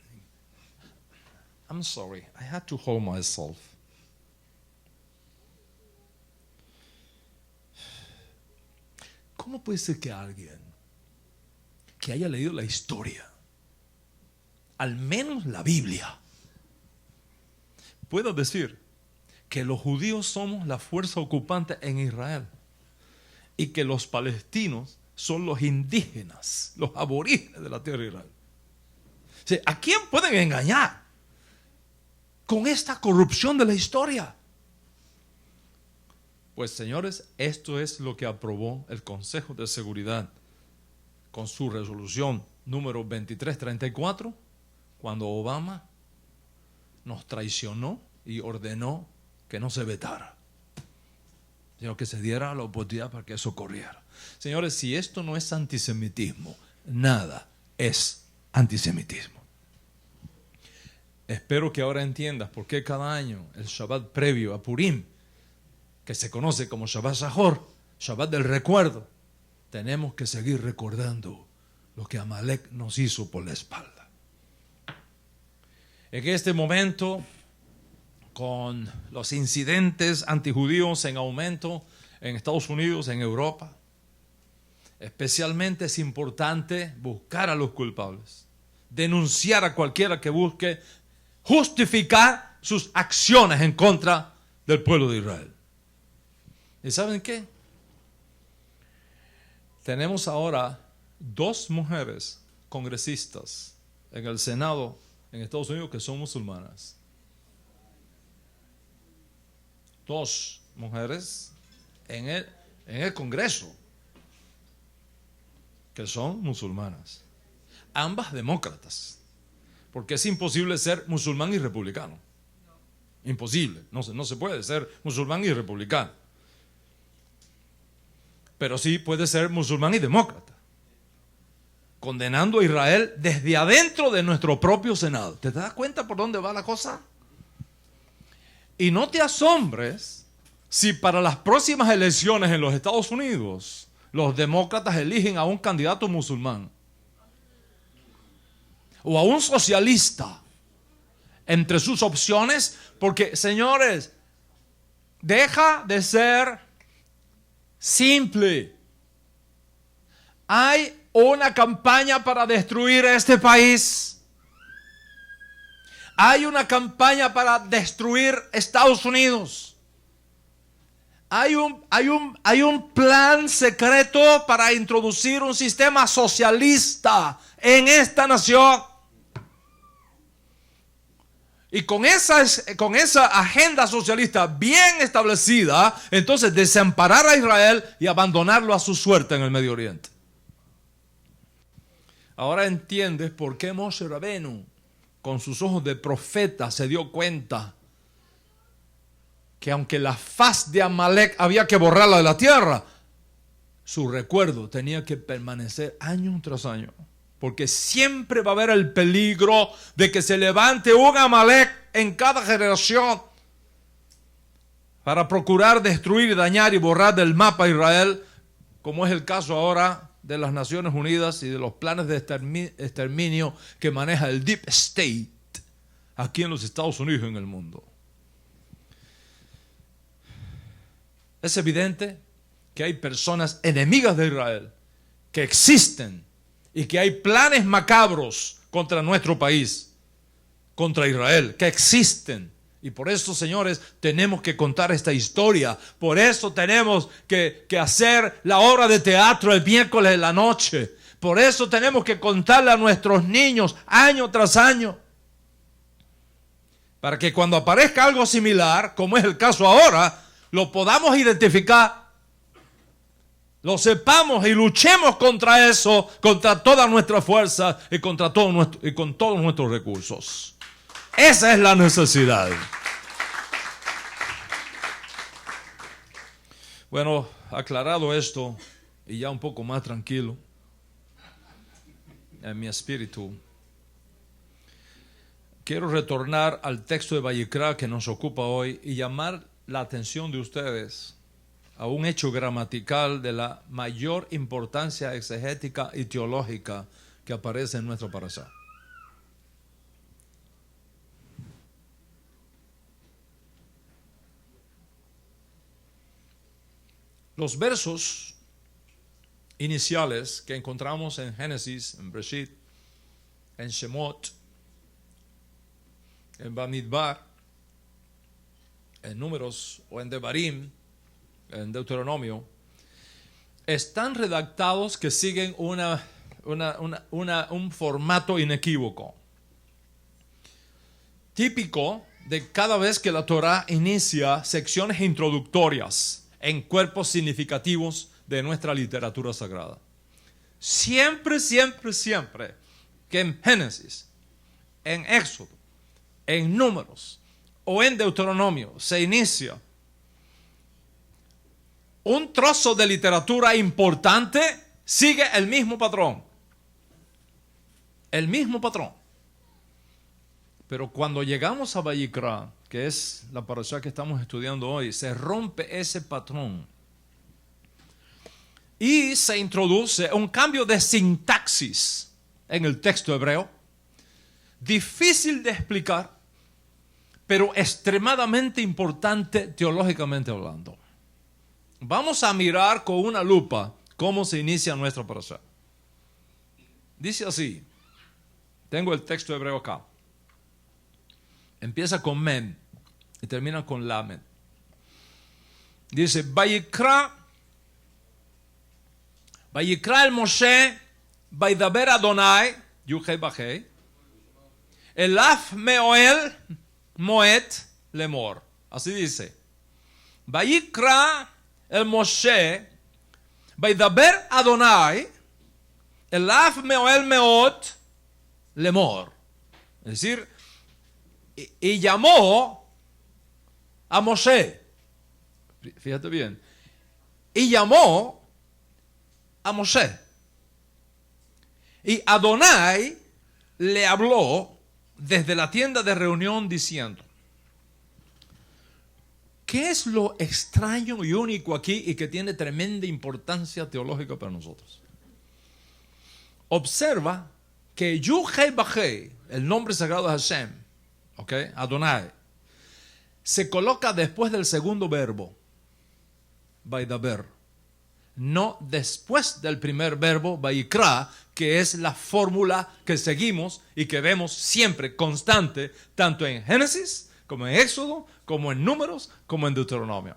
I'm sorry, I had to hold myself. ¿Cómo puede ser que alguien que haya leído la historia, al menos la Biblia, pueda decir que los judíos somos la fuerza ocupante en Israel y que los palestinos son los indígenas, los aborígenes de la tierra de Israel? O sea, ¿a quién pueden engañar con esta corrupción de la historia? Pues señores, esto es lo que aprobó el Consejo de Seguridad con su resolución número 2334, cuando Obama nos traicionó y ordenó que no se vetara, sino que se diera la oportunidad para que eso ocurriera. Señores, si esto no es antisemitismo, nada es antisemitismo. Espero que ahora entiendas por qué cada año el Shabbat previo a Purim, que se conoce como Shabbat Zahor, Shabbat del recuerdo, tenemos que seguir recordando lo que Amalek nos hizo por la espalda. En este momento, con los incidentes antijudíos en aumento en Estados Unidos, en Europa, especialmente es importante buscar a los culpables, denunciar a cualquiera que busque justificar sus acciones en contra del pueblo de Israel. ¿Y saben qué? Tenemos ahora 2 mujeres congresistas en el Senado en Estados Unidos que son musulmanas. 2 mujeres en el Congreso que son musulmanas. Ambas demócratas. Porque es imposible ser musulmán y republicano. Imposible. No se puede ser musulmán y republicano. Pero sí puede ser musulmán y demócrata, condenando a Israel desde adentro de nuestro propio Senado. ¿Te das cuenta por dónde va la cosa? Y no te asombres si para las próximas elecciones en los Estados Unidos los demócratas eligen a un candidato musulmán o a un socialista entre sus opciones, porque, señores, deja de ser simple. Hay una campaña para destruir este país. Hay una campaña para destruir Estados Unidos. Hay un plan secreto para introducir un sistema socialista en esta nación. Y con esa agenda socialista bien establecida, entonces desamparar a Israel y abandonarlo a su suerte en el Medio Oriente. Ahora entiendes por qué Moshe Rabenu, con sus ojos de profeta, se dio cuenta que aunque la faz de Amalek había que borrarla de la tierra, su recuerdo tenía que permanecer año tras año. Porque siempre va a haber el peligro de que se levante un Amalek en cada generación para procurar destruir, dañar y borrar del mapa a Israel, como es el caso ahora de las Naciones Unidas y de los planes de exterminio que maneja el Deep State aquí en los Estados Unidos y en el mundo. Es evidente que hay personas enemigas de Israel que existen y que hay planes macabros contra nuestro país, contra Israel, que existen. Y por eso, señores, tenemos que contar esta historia. Por eso tenemos que hacer la obra de teatro el miércoles en la noche. Por eso tenemos que contarle a nuestros niños año tras año. Para que cuando aparezca algo similar, como es el caso ahora, lo podamos identificar. Lo sepamos y luchemos contra eso, contra toda nuestra fuerza y con todos nuestros recursos. Esa es la necesidad. Bueno, aclarado esto y ya un poco más tranquilo en mi espíritu, quiero retornar al texto de Vayikra que nos ocupa hoy y llamar la atención de ustedes a un hecho gramatical de la mayor importancia exegética y teológica que aparece en nuestro parashá. Los versos iniciales que encontramos en Génesis, en Bereshit, en Shemot, en Bamidbar, en Números o en Devarim, en Deuteronomio, están redactados que siguen un formato inequívoco, típico de cada vez que la Torah inicia secciones introductorias en cuerpos significativos de nuestra literatura sagrada. Siempre, siempre, siempre que en Génesis, en Éxodo, en Números o en Deuteronomio se inicia un trozo de literatura importante, sigue el mismo patrón. El mismo patrón. Pero cuando llegamos a Vayikra, que es la parashá que estamos estudiando hoy, se rompe ese patrón. Y se introduce un cambio de sintaxis en el texto hebreo, difícil de explicar, pero extremadamente importante teológicamente hablando. Vamos a mirar con una lupa cómo se inicia nuestra parashá. Dice así, tengo el texto hebreo acá. Empieza con Mem y termina con Lamed. Dice, Vayikra el Moshe, Vaidaber Adonai, Yuhei Bajei, Elaf Meoel Moed Lemor. Así dice. Vayikra el Moshe, Vaidaber Adonai, Elaf Meoel Meod Lemor. Es decir, y llamó a Moshe. Fíjate bien. Y llamó a Moshe. Y Adonai le habló desde la tienda de reunión diciendo. ¿Qué es lo extraño y único aquí y que tiene tremenda importancia teológica para nosotros? Observa que Yuhei Bajei, el nombre sagrado de Hashem, ¿okay? Adonai, se coloca después del segundo verbo, Vaidaber, no después del primer verbo, Vayikra, que es la fórmula que seguimos y que vemos siempre constante, tanto en Génesis, como en Éxodo, como en Números, como en Deuteronomio.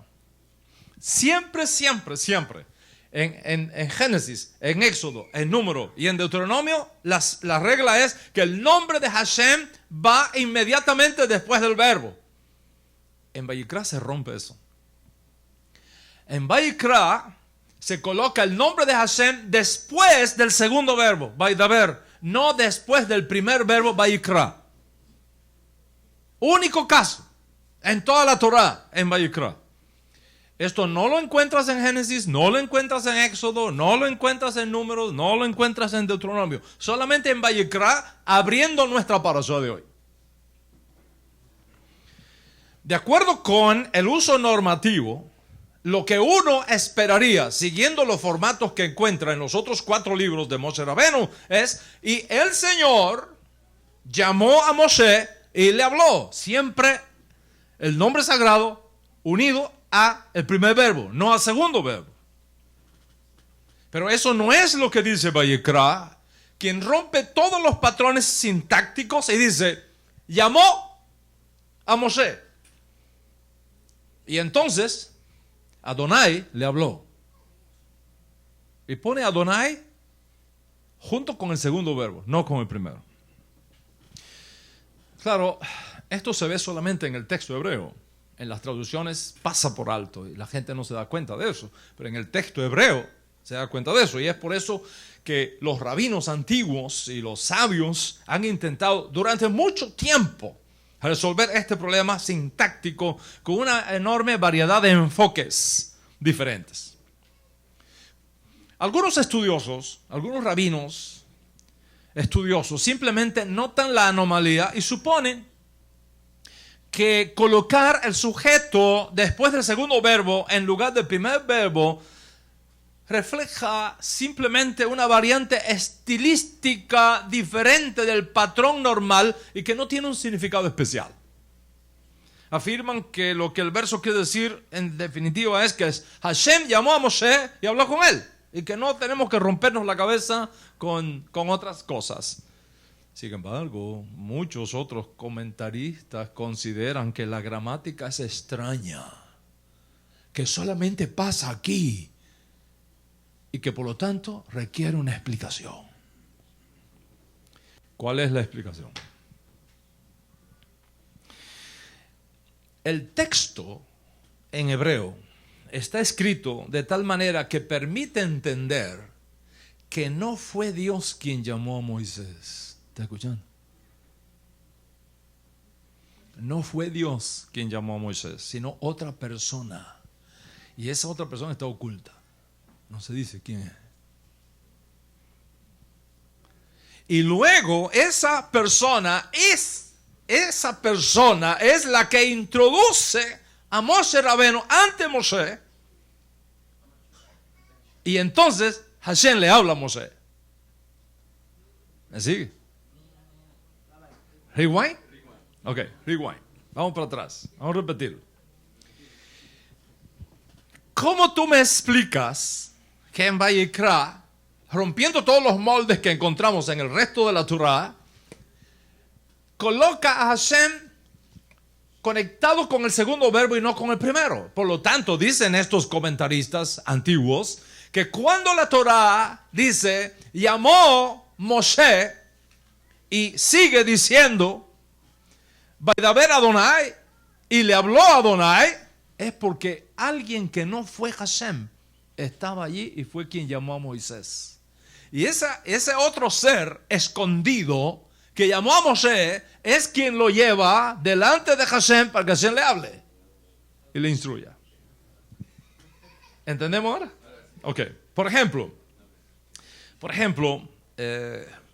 Siempre, siempre, siempre. En Génesis, en Éxodo, en Número y en Deuteronomio, la regla es que el nombre de Hashem va inmediatamente después del verbo. En Vayikra se rompe eso. En Vayikra se coloca el nombre de Hashem después del segundo verbo, Vaidaber, no después del primer verbo, Vayikra. Único caso en toda la Torah, en Vayikra. Esto no lo encuentras en Génesis, no lo encuentras en Éxodo, no lo encuentras en Números, no lo encuentras en Deuteronomio. Solamente en Vayikra, abriendo nuestra parashá de hoy. De acuerdo con el uso normativo, lo que uno esperaría, siguiendo los formatos que encuentra en los otros 4 libros de Moshe Rabenu, es, y el Señor llamó a Moshe y le habló. Siempre el nombre sagrado unido a el primer verbo, no al segundo verbo. Pero eso no es lo que dice Vayikra, quien rompe todos los patrones sintácticos y dice, llamó a Moshe. Y entonces Adonai le habló. Y pone Adonai junto con el segundo verbo, no con el primero. Claro, esto se ve solamente en el texto hebreo. En las traducciones pasa por alto y la gente no se da cuenta de eso. Pero en el texto hebreo se da cuenta de eso. Y es por eso que los rabinos antiguos y los sabios han intentado durante mucho tiempo resolver este problema sintáctico con una enorme variedad de enfoques diferentes. Algunos estudiosos, algunos rabinos estudiosos simplemente notan la anomalía y suponen que colocar el sujeto después del segundo verbo en lugar del primer verbo refleja simplemente una variante estilística diferente del patrón normal y que no tiene un significado especial. Afirman que lo que el verso quiere decir en definitiva es que Hashem llamó a Moshe y habló con él y que no tenemos que rompernos la cabeza con otras cosas. Sin embargo, muchos otros comentaristas consideran que la gramática es extraña, que solamente pasa aquí y que por lo tanto requiere una explicación. ¿Cuál es la explicación? El texto en hebreo está escrito de tal manera que permite entender que no fue Dios quien llamó a Moisés. ¿Está escuchando? No fue Dios quien llamó a Moisés, sino otra persona. Y esa otra persona está oculta. No se dice quién es. Y luego esa persona es la que introduce a Moshe Rabeno ante Moshe. Y entonces Hashem le habla a Moshe. ¿Me sigue? ¿Rewind? Ok, rewind. Vamos para atrás. Vamos a repetirlo. ¿Cómo tú me explicas que en Vayikra, rompiendo todos los moldes que encontramos en el resto de la Torá, coloca a Hashem conectado con el segundo verbo y no con el primero? Por lo tanto, dicen estos comentaristas antiguos que cuando la Torá dice llamó Moshe y sigue diciendo Vaidaber Adonai y le habló a Adonai, es porque alguien que no fue Hashem estaba allí y fue quien llamó a Moisés. Y ese otro ser escondido que llamó a Moshe es quien lo lleva delante de Hashem para que Hashem le hable y le instruya. ¿Entendemos ahora? Ok. Por ejemplo,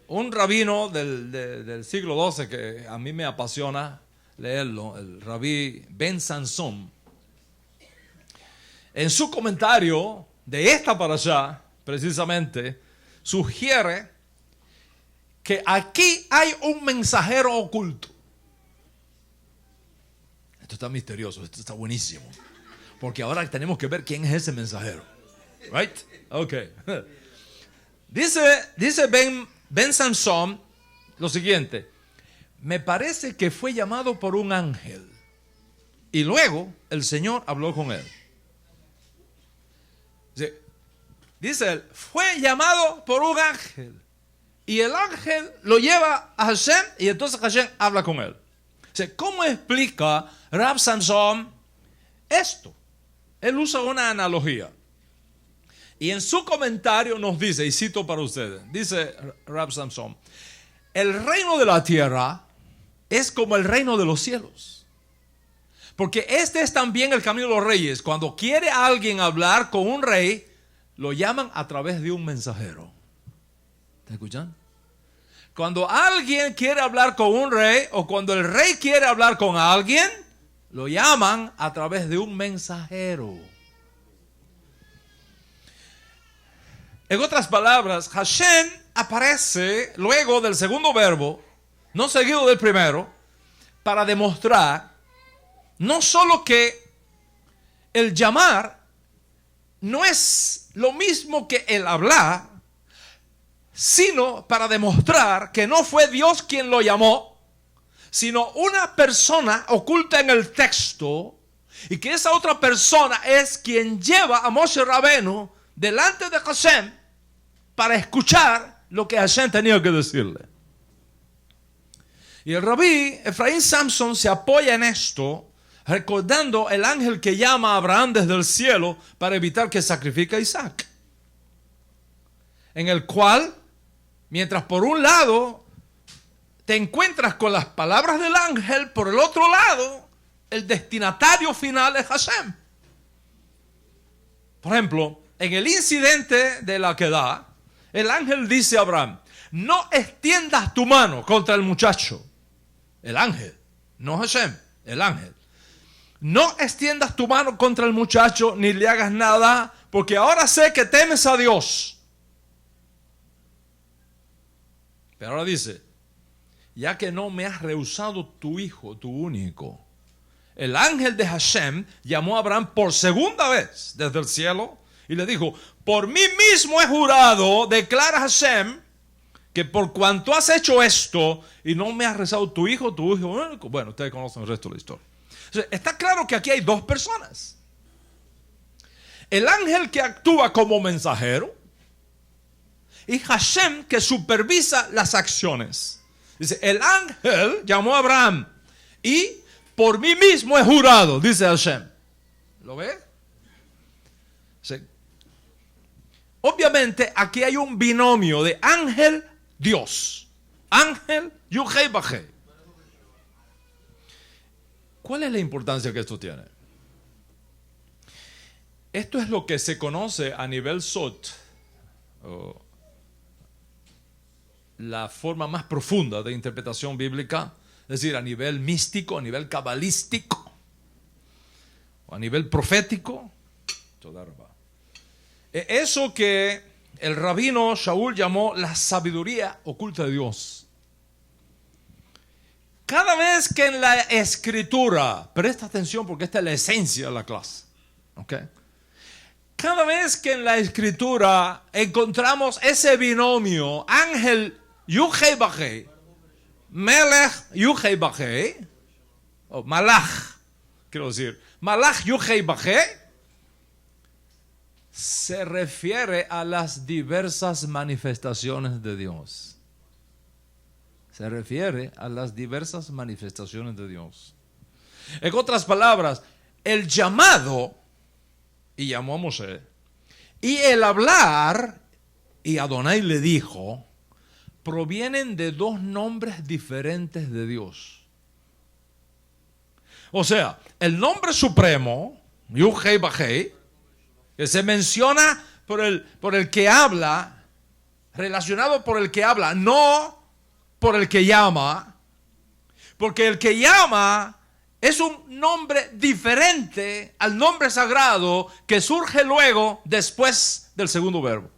un rabino del siglo XII que a mí me apasiona leerlo, el rabí Ben Sansón, en su comentario de esta parashá, precisamente, sugiere que aquí hay un mensajero oculto. Esto está misterioso, esto está buenísimo, porque ahora tenemos que ver quién es ese mensajero. Right? Ok. Dice Ben Sansón lo siguiente: me parece que fue llamado por un ángel y luego el Señor habló con él. Dice él, fue llamado por un ángel y el ángel lo lleva a Hashem y entonces Hashem habla con él. ¿Cómo explica Rab Sansón esto? Él usa una analogía y en su comentario nos dice, y cito para ustedes, dice Rab Sansón: el reino de la tierra es como el reino de los cielos, porque este es también el camino de los reyes. Cuando quiere alguien hablar con un rey, lo llaman a través de un mensajero. ¿Está escuchando? Cuando alguien quiere hablar con un rey, o cuando el rey quiere hablar con alguien, lo llaman a través de un mensajero. En otras palabras, Hashem aparece luego del segundo verbo, no seguido del primero, para demostrar no solo que el llamar no es lo mismo que el hablar, sino para demostrar que no fue Dios quien lo llamó, sino una persona oculta en el texto, y que esa otra persona es quien lleva a Moshe Rabenu delante de Hashem para escuchar lo que Hashem tenía que decirle. Y el rabí Efraín Samson se apoya en esto, recordando el ángel que llama a Abraham desde el cielo para evitar que sacrifique a Isaac. En el cual, mientras por un lado te encuentras con las palabras del ángel, por el otro lado, el destinatario final es Hashem. Por ejemplo, en el incidente de la Akedah, el ángel dice a Abraham: no extiendas tu mano contra el muchacho. El ángel, no Hashem, el ángel. No extiendas tu mano contra el muchacho ni le hagas nada, porque ahora sé que temes a Dios. Pero ahora dice: ya que no me has rehusado tu hijo, tu único. El ángel de Hashem llamó a Abraham por segunda vez desde el cielo y le dijo: por mí mismo he jurado, declara Hashem, que por cuanto has hecho esto y no me has rezado tu hijo único. Bueno, ustedes conocen el resto de la historia. O sea, está claro que aquí hay dos personas. El ángel que actúa como mensajero y Hashem que supervisa las acciones. Dice: el ángel llamó a Abraham y por mí mismo he jurado, dice Hashem. ¿Lo ve? Sí. Obviamente aquí hay un binomio de ángel, Dios. Ángel, Yuhei Bajei. ¿Cuál es la importancia que esto tiene? Esto es lo que se conoce a nivel Sot, la forma más profunda de interpretación bíblica, es decir, a nivel místico, a nivel cabalístico, o a nivel profético. Eso que el rabino Shaul llamó la sabiduría oculta de Dios. Cada vez que en la escritura, presta atención porque esta es la esencia de la clase, ¿okay? Cada vez que en la escritura encontramos ese binomio, ángel Yuhei Bajei, Melech Yuhei Bajei, o Malach, quiero decir, Malach Yuhei Bajei, se refiere a las diversas manifestaciones de Dios. Se refiere a las diversas manifestaciones de Dios. En otras palabras, el llamado, y llamó a Moshe, y el hablar, y Adonai le dijo, provienen de dos nombres diferentes de Dios. O sea, el nombre supremo, Yuhei Bajei, que se menciona por el que habla, relacionado por el que habla, no por el que llama, porque el que llama es un nombre diferente al nombre sagrado que surge luego después del segundo verbo.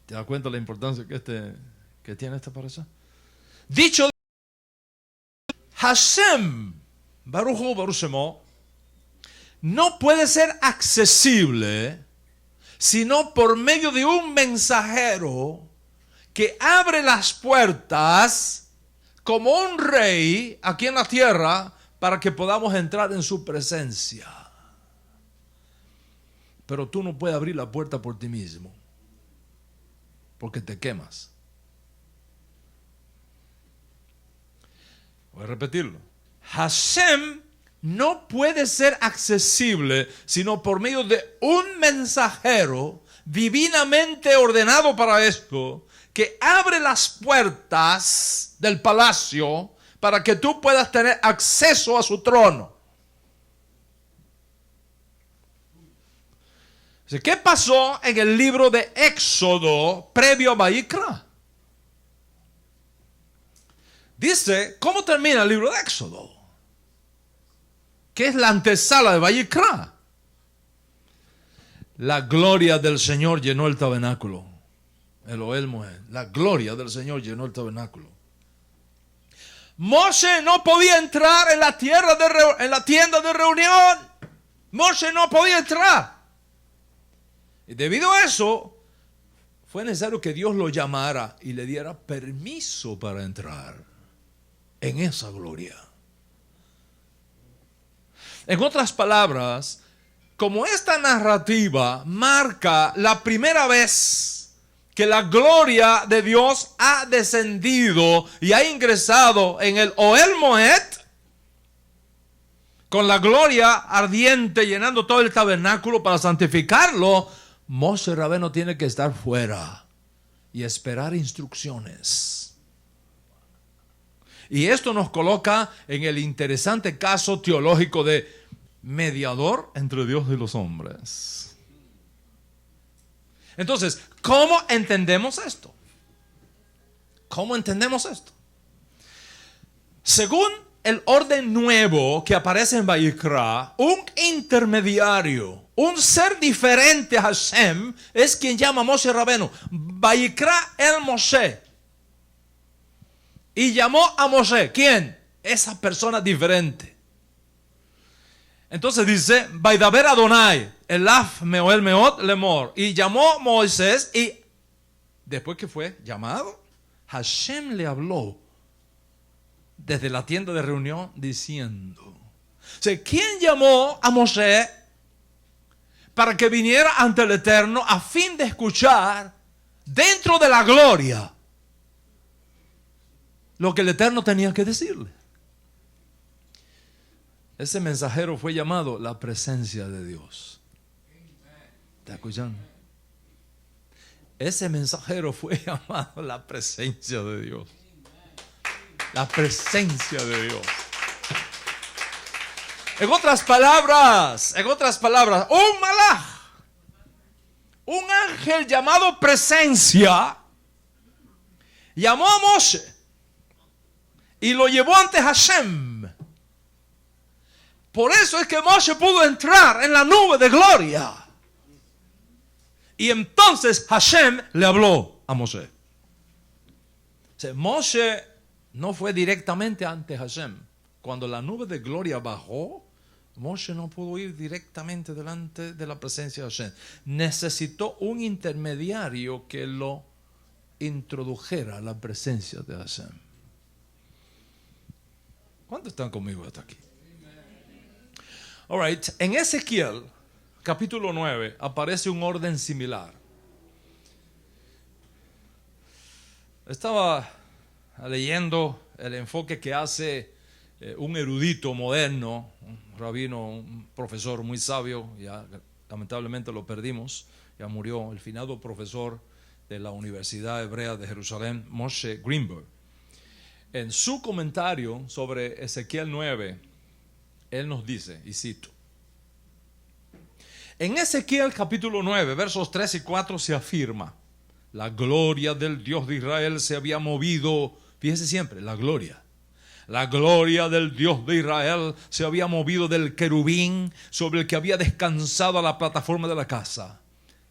¿Te das cuenta de la importancia que tiene esta pareja? Dicho Hashem, Baruch Hu Baruch Shemo, no puede ser accesible sino por medio de un mensajero que abre las puertas como un rey aquí en la tierra para que podamos entrar en su presencia. Pero tú no puedes abrir la puerta por ti mismo, porque te quemas. Voy a repetirlo. Hashem no puede ser accesible sino por medio de un mensajero divinamente ordenado para esto, que abre las puertas del palacio para que tú puedas tener acceso a su trono. ¿Qué pasó en el libro de Éxodo previo a Vayikra? Dice, ¿cómo termina el libro de Éxodo? ¿Qué es la antesala de Vayikra? La gloria del Señor llenó el tabernáculo. Elohel Moed. La gloria del Señor llenó el tabernáculo. Moshe no podía entrar en la tienda de reunión Moshe no podía entrar. Y debido a eso, fue necesario que Dios lo llamara y le diera permiso para entrar en esa gloria. En otras palabras, como esta narrativa marca la primera vez que la gloria de Dios ha descendido y ha ingresado en el Ohel Moed, con la gloria ardiente llenando todo el tabernáculo para santificarlo, Moshe Rabeno tiene que estar fuera y esperar instrucciones. Y esto nos coloca en el interesante caso teológico de mediador entre Dios y los hombres. Entonces, ¿cómo entendemos esto? ¿Cómo entendemos esto? Según el orden nuevo que aparece en Vayikra, un intermediario, un ser diferente a Hashem, es quien llama a Moshe Rabenu. Vayikra el Moshe. Y llamó a Moshe. ¿Quién? Esa persona diferente. Entonces dice, Vaidaber Adonai, Elaf Meoel Meot Lemor. Y llamó a Moisés y después que fue llamado, Hashem le habló desde la tienda de reunión diciendo. O sea, ¿quién llamó a Moshe para que viniera ante el Eterno a fin de escuchar dentro de la gloria lo que el Eterno tenía que decirle? Ese mensajero fue llamado la presencia de Dios. ¿Está escuchando? Ese mensajero fue llamado la presencia de Dios. La presencia de Dios. En otras palabras, un malaj, un ángel llamado presencia, llamó a Moshe y lo llevó ante Hashem. Por eso es que Moshe pudo entrar en la nube de gloria. Y entonces Hashem le habló a Moshe. O sea, Moshe no fue directamente ante Hashem. Cuando la nube de gloria bajó, Moshe no pudo ir directamente delante de la presencia de Hashem. Necesitó un intermediario que lo introdujera a la presencia de Hashem. ¿Cuántos están conmigo hasta aquí? All right. En Ezequiel, capítulo 9, aparece un orden similar. Estaba leyendo el enfoque que hace un erudito moderno, un rabino, un profesor muy sabio, ya lamentablemente lo perdimos, ya murió, el finado profesor de la Universidad Hebrea de Jerusalén, Moshe Greenberg. En su comentario sobre Ezequiel 9, él nos dice, y cito: en Ezequiel capítulo 9, versos 3 y 4 se afirma: la gloria del Dios de Israel se había movido. Fíjese siempre, la gloria del Dios de Israel se había movido del querubín sobre el que había descansado a la plataforma de la casa.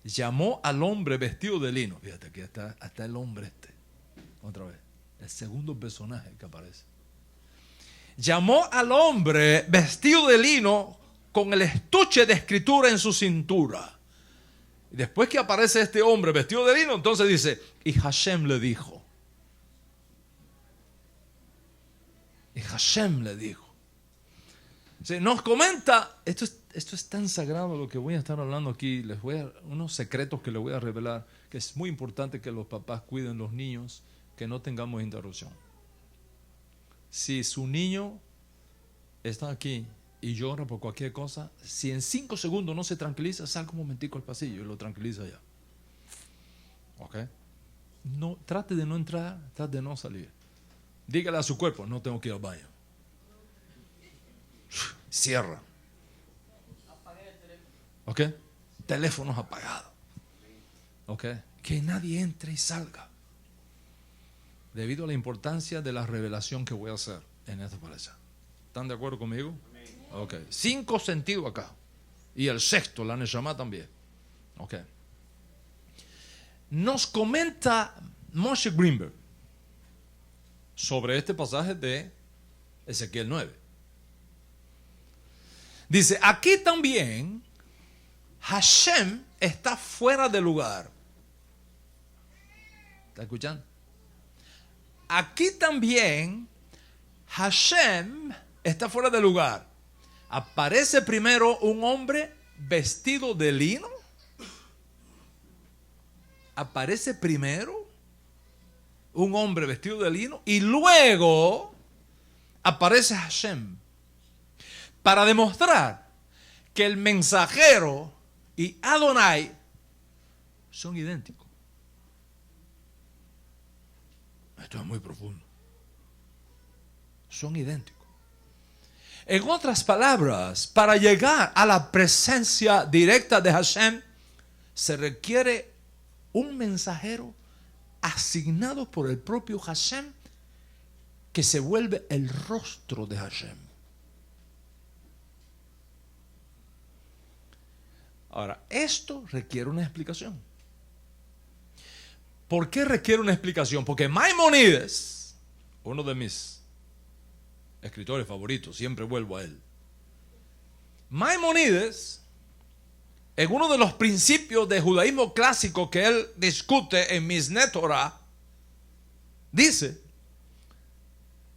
Llamó al hombre vestido de lino. Fíjate, aquí está el hombre otra vez, el segundo personaje que aparece. Llamó al hombre vestido de lino con el estuche de escritura en su cintura. Y después que aparece este hombre vestido de lino, entonces dice, y Hashem le dijo. Y Hashem le dijo. Sí, nos comenta, esto es tan sagrado lo que voy a estar hablando aquí, les voy a unos secretos que les voy a revelar, que es muy importante que los papás cuiden los niños, que no tengamos interrupción. Si su niño está aquí y llora por cualquier cosa, si en 5 segundos no se tranquiliza, salga un momentico al pasillo y lo tranquiliza ya. ¿Ok? No, trate de no entrar, trate de no salir. Dígale a su cuerpo, no tengo que ir al baño. Cierra. ¿Ok? Teléfonos apagados. ¿Ok? Que nadie entre y salga. Debido a la importancia de la revelación que voy a hacer en esta pareja. ¿Están de acuerdo conmigo? Ok. 5 sentidos acá. Y el sexto, la Neshama también. Ok. Nos comenta Moshe Greenberg sobre este pasaje de Ezequiel 9. Dice, aquí también Hashem está fuera de lugar. ¿Está escuchando? Aquí también Hashem está fuera de lugar. Aparece primero un hombre vestido de lino. Aparece primero un hombre vestido de lino y luego aparece Hashem para demostrar que el mensajero y Adonai son idénticos. Esto es muy profundo. Son idénticos. En otras palabras, para llegar a la presencia directa de Hashem, se requiere un mensajero asignado por el propio Hashem que se vuelve el rostro de Hashem. Ahora, esto requiere una explicación. ¿Por qué requiere una explicación? Porque Maimónides, uno de mis escritores favoritos, siempre vuelvo a él. Maimónides, en uno de los principios de judaísmo clásico que él discute en Mishneh Torah, dice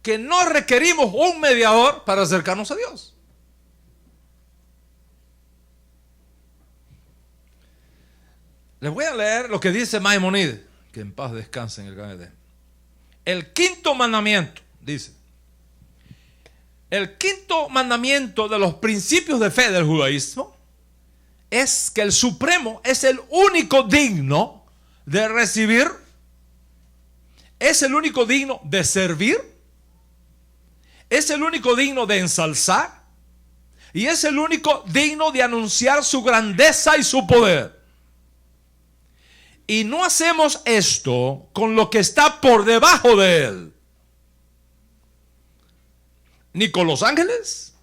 que no requerimos un mediador para acercarnos a Dios. Les voy a leer lo que dice Maimónides, que en paz descanse en el Gan Edén. El quinto mandamiento, dice, el quinto mandamiento de los principios de fe del judaísmo es que el Supremo es el único digno de recibir, es el único digno de servir, es el único digno de ensalzar y es el único digno de anunciar su grandeza y su poder. Y no hacemos esto con lo que está por debajo de él, ni con los ángeles,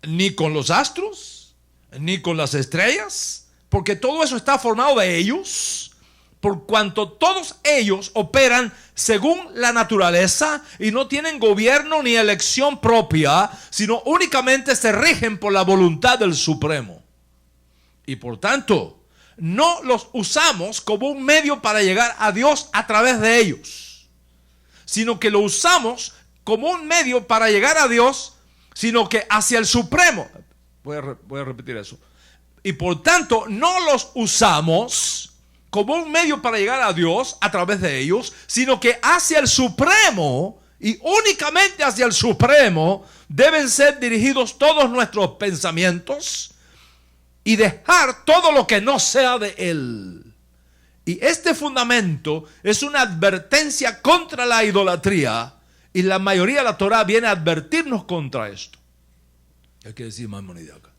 ni con los astros, ni con las estrellas, porque todo eso está formado de ellos, por cuanto todos ellos operan según la naturaleza y no tienen gobierno ni elección propia, sino únicamente se rigen por la voluntad del Supremo. Y por tanto, no los usamos como un medio para llegar a Dios a través de ellos, sino que lo usamos como un medio para llegar a Dios, sino que hacia el Supremo. Voy a repetir eso. Y por tanto, no los usamos como un medio para llegar a Dios a través de ellos, sino que hacia el Supremo y únicamente hacia el Supremo deben ser dirigidos todos nuestros pensamientos y dejar todo lo que no sea de él. Y este fundamento es una advertencia contra la idolatría, y la mayoría de la Torah viene a advertirnos contra esto. ¿Qué quiere decir Maimónides acá?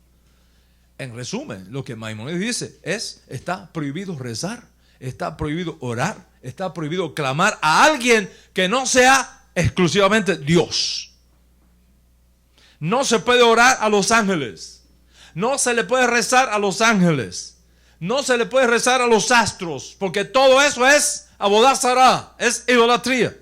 En resumen, lo que Maimónides dice es: está prohibido rezar, está prohibido orar, está prohibido clamar a alguien que no sea exclusivamente Dios. No se puede orar a los ángeles. No se le puede rezar a los ángeles. No se le puede rezar a los astros, porque todo eso es Avodah Zará, es idolatría.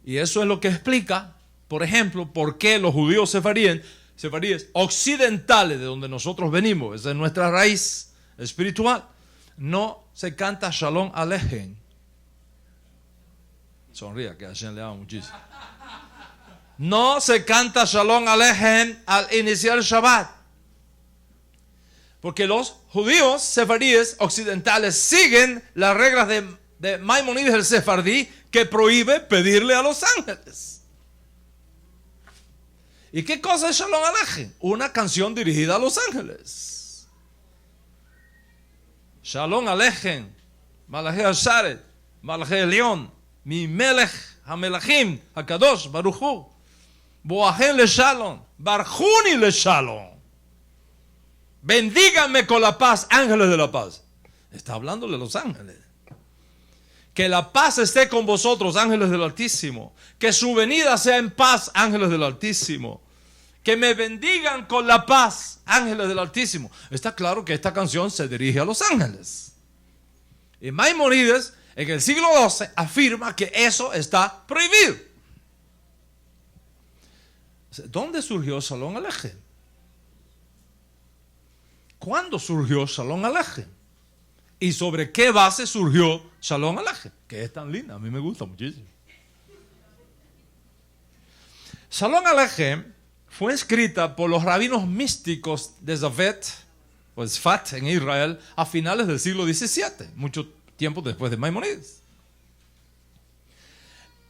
Y eso es lo que explica, por ejemplo, por qué los judíos sefaríes occidentales, de donde nosotros venimos, esa es nuestra raíz espiritual, no se canta Shalom Aleichem. Sonría, que a Hashem le ama muchísimo. No se canta Shalom Aleichem al iniciar el Shabbat, porque los judíos sefaríes occidentales siguen las reglas de Maimónides el sefardí, que prohíbe pedirle a los ángeles. ¿Y qué cosa es Shalom Aleichem? Una canción dirigida a los ángeles. Shalom Aleichem, Malachei Hasharet, Malachei Elión, mi Melech HaMelachim, HaKadosh, Baruch Hu, Boahem le Shalom, Barjuni le Shalom. Bendíganme con la paz, ángeles de la paz. Está hablándole a los ángeles. Que la paz esté con vosotros, ángeles del Altísimo. Que su venida sea en paz, ángeles del Altísimo. Que me bendigan con la paz, ángeles del Altísimo. Está claro que esta canción se dirige a los ángeles. Y Maimónides, en el siglo XII, afirma que eso está prohibido. ¿Dónde surgió Shalom Aleichem? ¿Cuándo surgió Shalom Aleichem? ¿Y sobre qué base surgió Shalom Aleichem? Que es tan linda, a mí me gusta muchísimo. Shalom Aleichem fue escrita por los rabinos místicos de Zavet, o Sfat en Israel, a finales del siglo XVII, mucho tiempo después de Maimónides.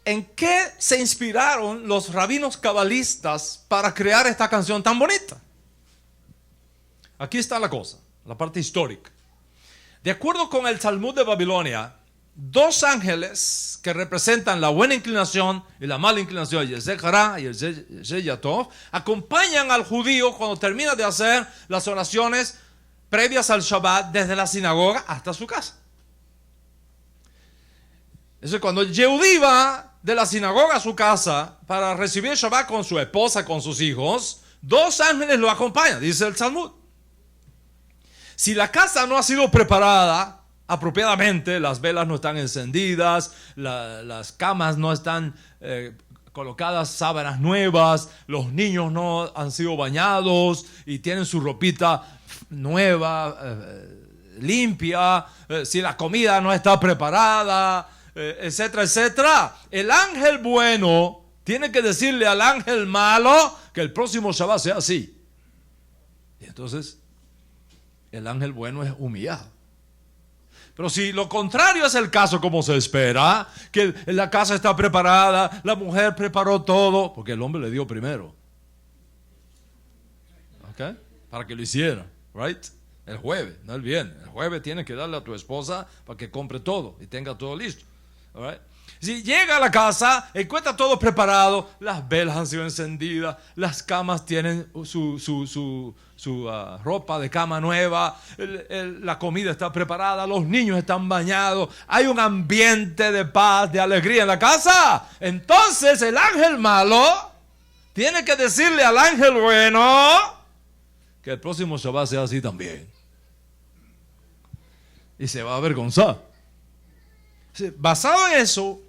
¿En qué se inspiraron los rabinos cabalistas para crear esta canción tan bonita? Aquí está la cosa, la parte histórica. De acuerdo con el Talmud de Babilonia, dos ángeles que representan la buena inclinación y la mala inclinación, el Yesed Hara y el Yesed Yatov, acompañan al judío cuando termina de hacer las oraciones previas al Shabbat desde la sinagoga hasta su casa. Eso es cuando el Yehudí va de la sinagoga a su casa para recibir Shabbat con su esposa, con sus hijos, dos ángeles lo acompañan, dice el Talmud. Si la casa no ha sido preparada apropiadamente, las velas no están encendidas, las camas no están colocadas sábanas nuevas, los niños no han sido bañados y tienen su ropita nueva, limpia, si la comida no está preparada, etcétera, etcétera. El ángel bueno tiene que decirle al ángel malo que el próximo Shabbat sea así. Y entonces el ángel bueno es humillado. Pero si lo contrario es el caso, como se espera, que la casa está preparada, la mujer preparó todo, porque el hombre le dio primero, ¿ok? Para que lo hiciera, right? El jueves, no el viernes. El jueves tienes que darle a tu esposa para que compre todo y tenga todo listo, right? Si llega a la casa, encuentra todo preparado, las velas han sido encendidas, las camas tienen su ropa de cama nueva, la comida está preparada, los niños están bañados, hay un ambiente de paz, de alegría en la casa. Entonces el ángel malo tiene que decirle al ángel bueno que el próximo Shabbat sea así también. Y se va a avergonzar. Basado en eso,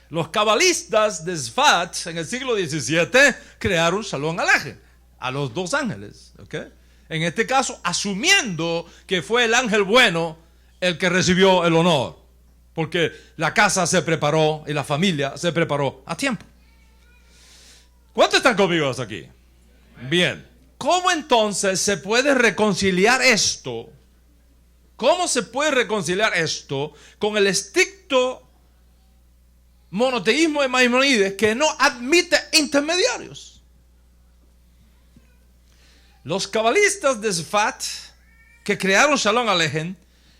los cabalistas de Sfat en el siglo XVII crearon Shalom Aleichem a los dos ángeles, ¿okay? En este caso, asumiendo que fue el ángel bueno el que recibió el honor, porque la casa se preparó y la familia se preparó a tiempo. ¿Cuántos están conmigo hasta aquí? Bien. ¿Cómo entonces se puede reconciliar esto? ¿Cómo se puede reconciliar esto con el estricto monoteísmo de Maimónides, que no admite intermediarios? Los cabalistas de Sfat que crearon Shalom Aleichem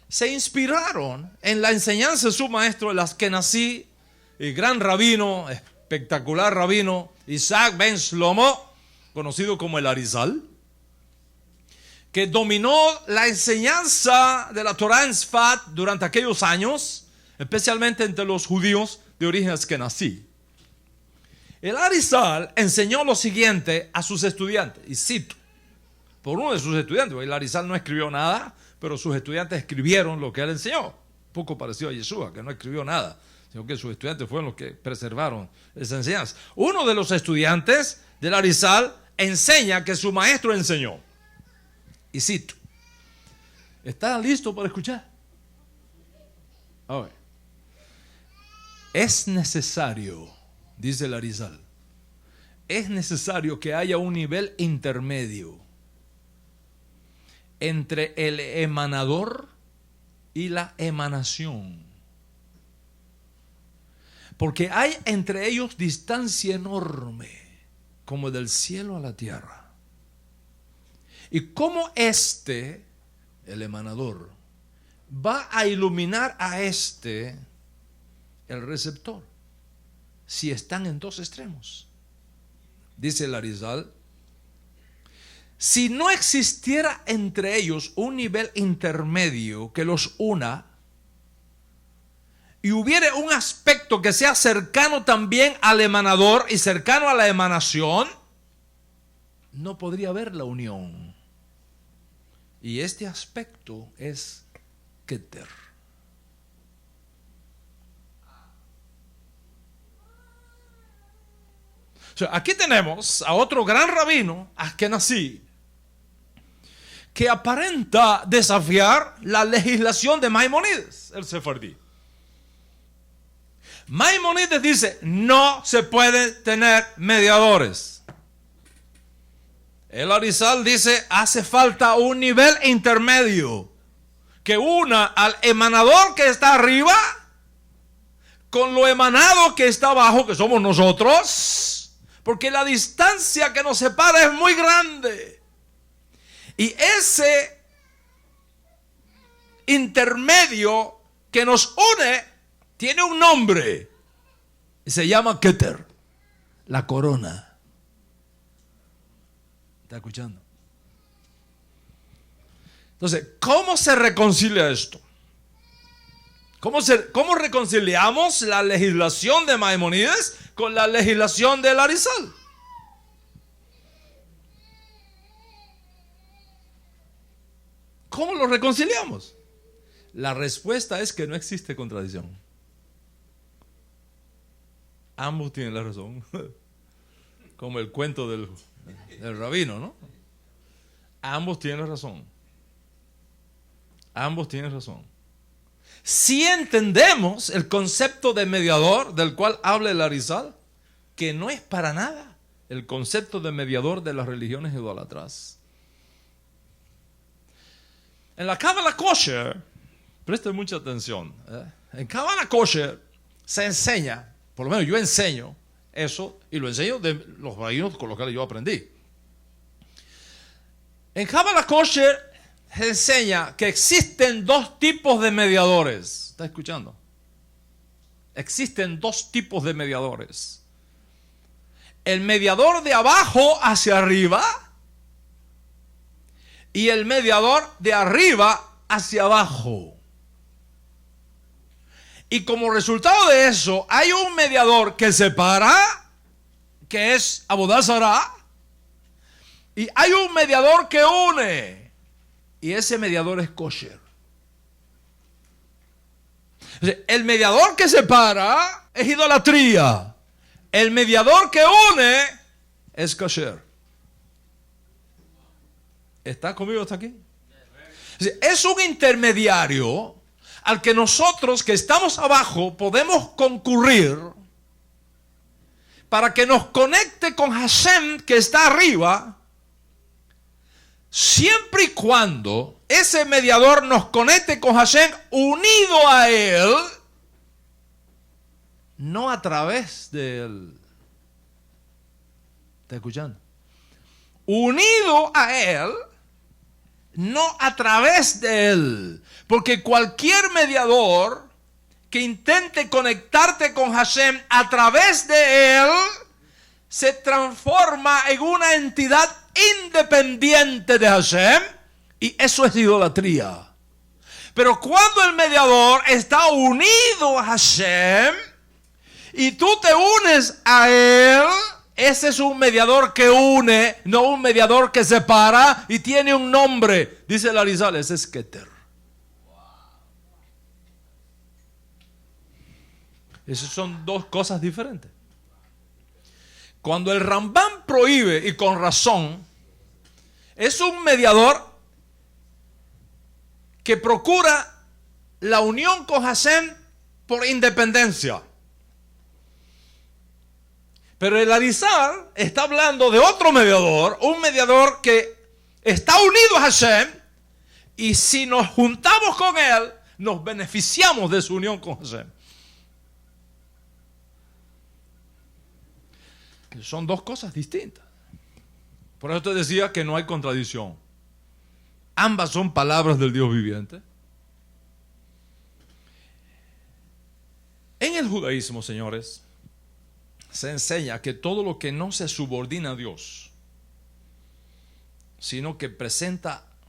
se inspiraron en la enseñanza de su maestro, el Askenazí, el gran rabino, espectacular rabino Isaac ben Shlomo, conocido como el Arizal, que dominó la enseñanza de la Torah en Sfat durante aquellos años, especialmente entre los judíos de origen askenazí. El Arizal enseñó lo siguiente a sus estudiantes, y cito, por uno de sus estudiantes, el Arizal no escribió nada, pero sus estudiantes escribieron lo que él enseñó, poco parecido a Yeshua, que no escribió nada, sino que sus estudiantes fueron los que preservaron esa enseñanza. Uno de los estudiantes del Arizal enseña que su maestro enseñó, y cito, ¿está listo para escuchar? A ver. Es necesario, dice el Arizal, es necesario que haya un nivel intermedio entre el emanador y la emanación. Porque hay entre ellos distancia enorme, como del cielo a la tierra. Y como el emanador, va a iluminar a el receptor, si están en dos extremos. Dice el Arizal, si no existiera entre ellos un nivel intermedio que los una, y hubiere un aspecto que sea cercano también al emanador y cercano a la emanación, no podría haber la unión. Y este aspecto es Keter. O sea, aquí tenemos a otro gran rabino, Ashkenazí, que aparenta desafiar la legislación de Maimónides, el sefardí. Maimónides dice, no se pueden tener mediadores. El Arizal dice, hace falta un nivel intermedio que una al emanador que está arriba con lo emanado que está abajo, que somos nosotros, porque la distancia que nos separa es muy grande. Y ese intermedio que nos une tiene un nombre y se llama Keter, la corona. ¿Está escuchando? Entonces, ¿cómo se reconcilia esto? ¿Cómo reconciliamos la legislación de Maimónides con la legislación del Arizal? ¿Cómo lo reconciliamos? La respuesta es que no existe contradicción. Ambos tienen la razón. Como el cuento del rabino, ¿no? Ambos tienen razón. Ambos tienen razón. Si entendemos el concepto de mediador del cual habla el Arizal, que no es para nada el concepto de mediador de las religiones idólatras. En la Kabbalah Kosher, presten mucha atención, en Kabbalah Kosher se enseña, por lo menos yo enseño eso, y lo enseño de los rabinos con los que yo aprendí. En Kabbalah Kosher se enseña que existen dos tipos de mediadores. ¿Está escuchando? Existen dos tipos de mediadores. El mediador de abajo hacia arriba y el mediador de arriba hacia abajo. Y como resultado de eso, hay un mediador que separa, que es Avodat Zará, y hay un mediador que une, y ese mediador es kosher. El mediador que separa es idolatría. El mediador que une es kosher. ¿Está conmigo hasta aquí? Es un intermediario al que nosotros que estamos abajo podemos concurrir para que nos conecte con Hashem que está arriba, siempre y cuando ese mediador nos conecte con Hashem unido a Él, no a través de Él. ¿Está escuchando? Unido a Él, no a través de Él. Porque cualquier mediador que intente conectarte con Hashem a través de Él, se transforma en una entidad independiente de Hashem, y eso es idolatría. Pero cuando el mediador está unido a Hashem y tú te unes a Él, ese es un mediador que une, no un mediador que separa, y tiene un nombre. Dice el Arizal, ese es Keter. Esas son dos cosas diferentes. Cuando el Rambam prohíbe, y con razón, es un mediador que procura la unión con Hashem por independencia. Pero el Arizal está hablando de otro mediador, un mediador que está unido a Hashem, y si nos juntamos con él, nos beneficiamos de su unión con Hashem. Son dos cosas distintas. Por eso te decía que no hay contradicción. Ambas son palabras del Dios viviente. En el judaísmo, señores, se enseña que todo lo que no se subordina a Dios, sino que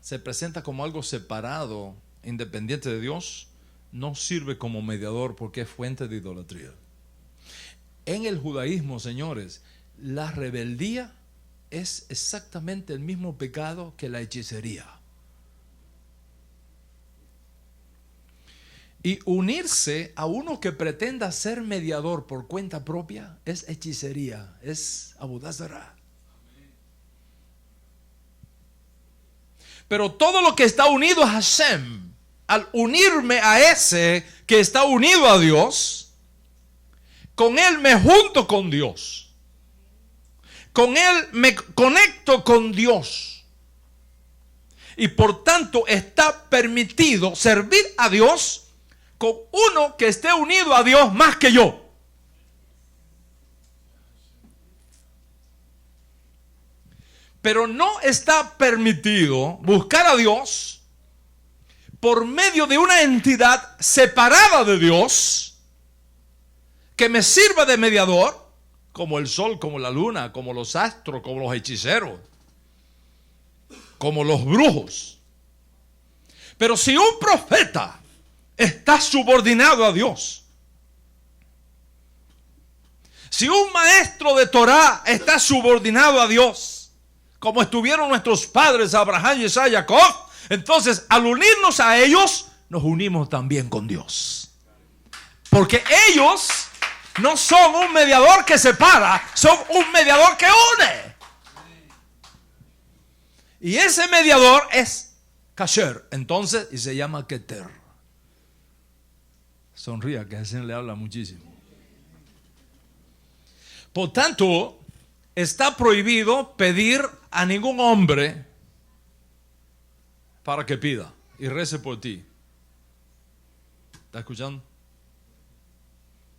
se presenta como algo separado, independiente de Dios, no sirve como mediador porque es fuente de idolatría. En el judaísmo, señores, la rebeldía es exactamente el mismo pecado que la hechicería. Y unirse a uno que pretenda ser mediador por cuenta propia es hechicería, es abudazara. Pero todo lo que está unido a Hashem, al unirme a ese que está unido a Dios, con él me junto con Dios. Con él me conecto con Dios. Y por tanto está permitido servir a Dios con uno que esté unido a Dios más que yo. Pero no está permitido buscar a Dios por medio de una entidad separada de Dios que me sirva de mediador, como el sol, como la luna, como los astros, como los hechiceros, como los brujos. Pero si un profeta está subordinado a Dios, si un maestro de Torah está subordinado a Dios, como estuvieron nuestros padres Abraham, Isaac y Jacob, entonces al unirnos a ellos, nos unimos también con Dios. Porque ellos no son un mediador que separa, son un mediador que une. Y ese mediador es Kasher, entonces, y se llama Keter. Sonría, que a ese le habla muchísimo. Por tanto, está prohibido pedir a ningún hombre para que pida y rece por ti. ¿Está escuchando?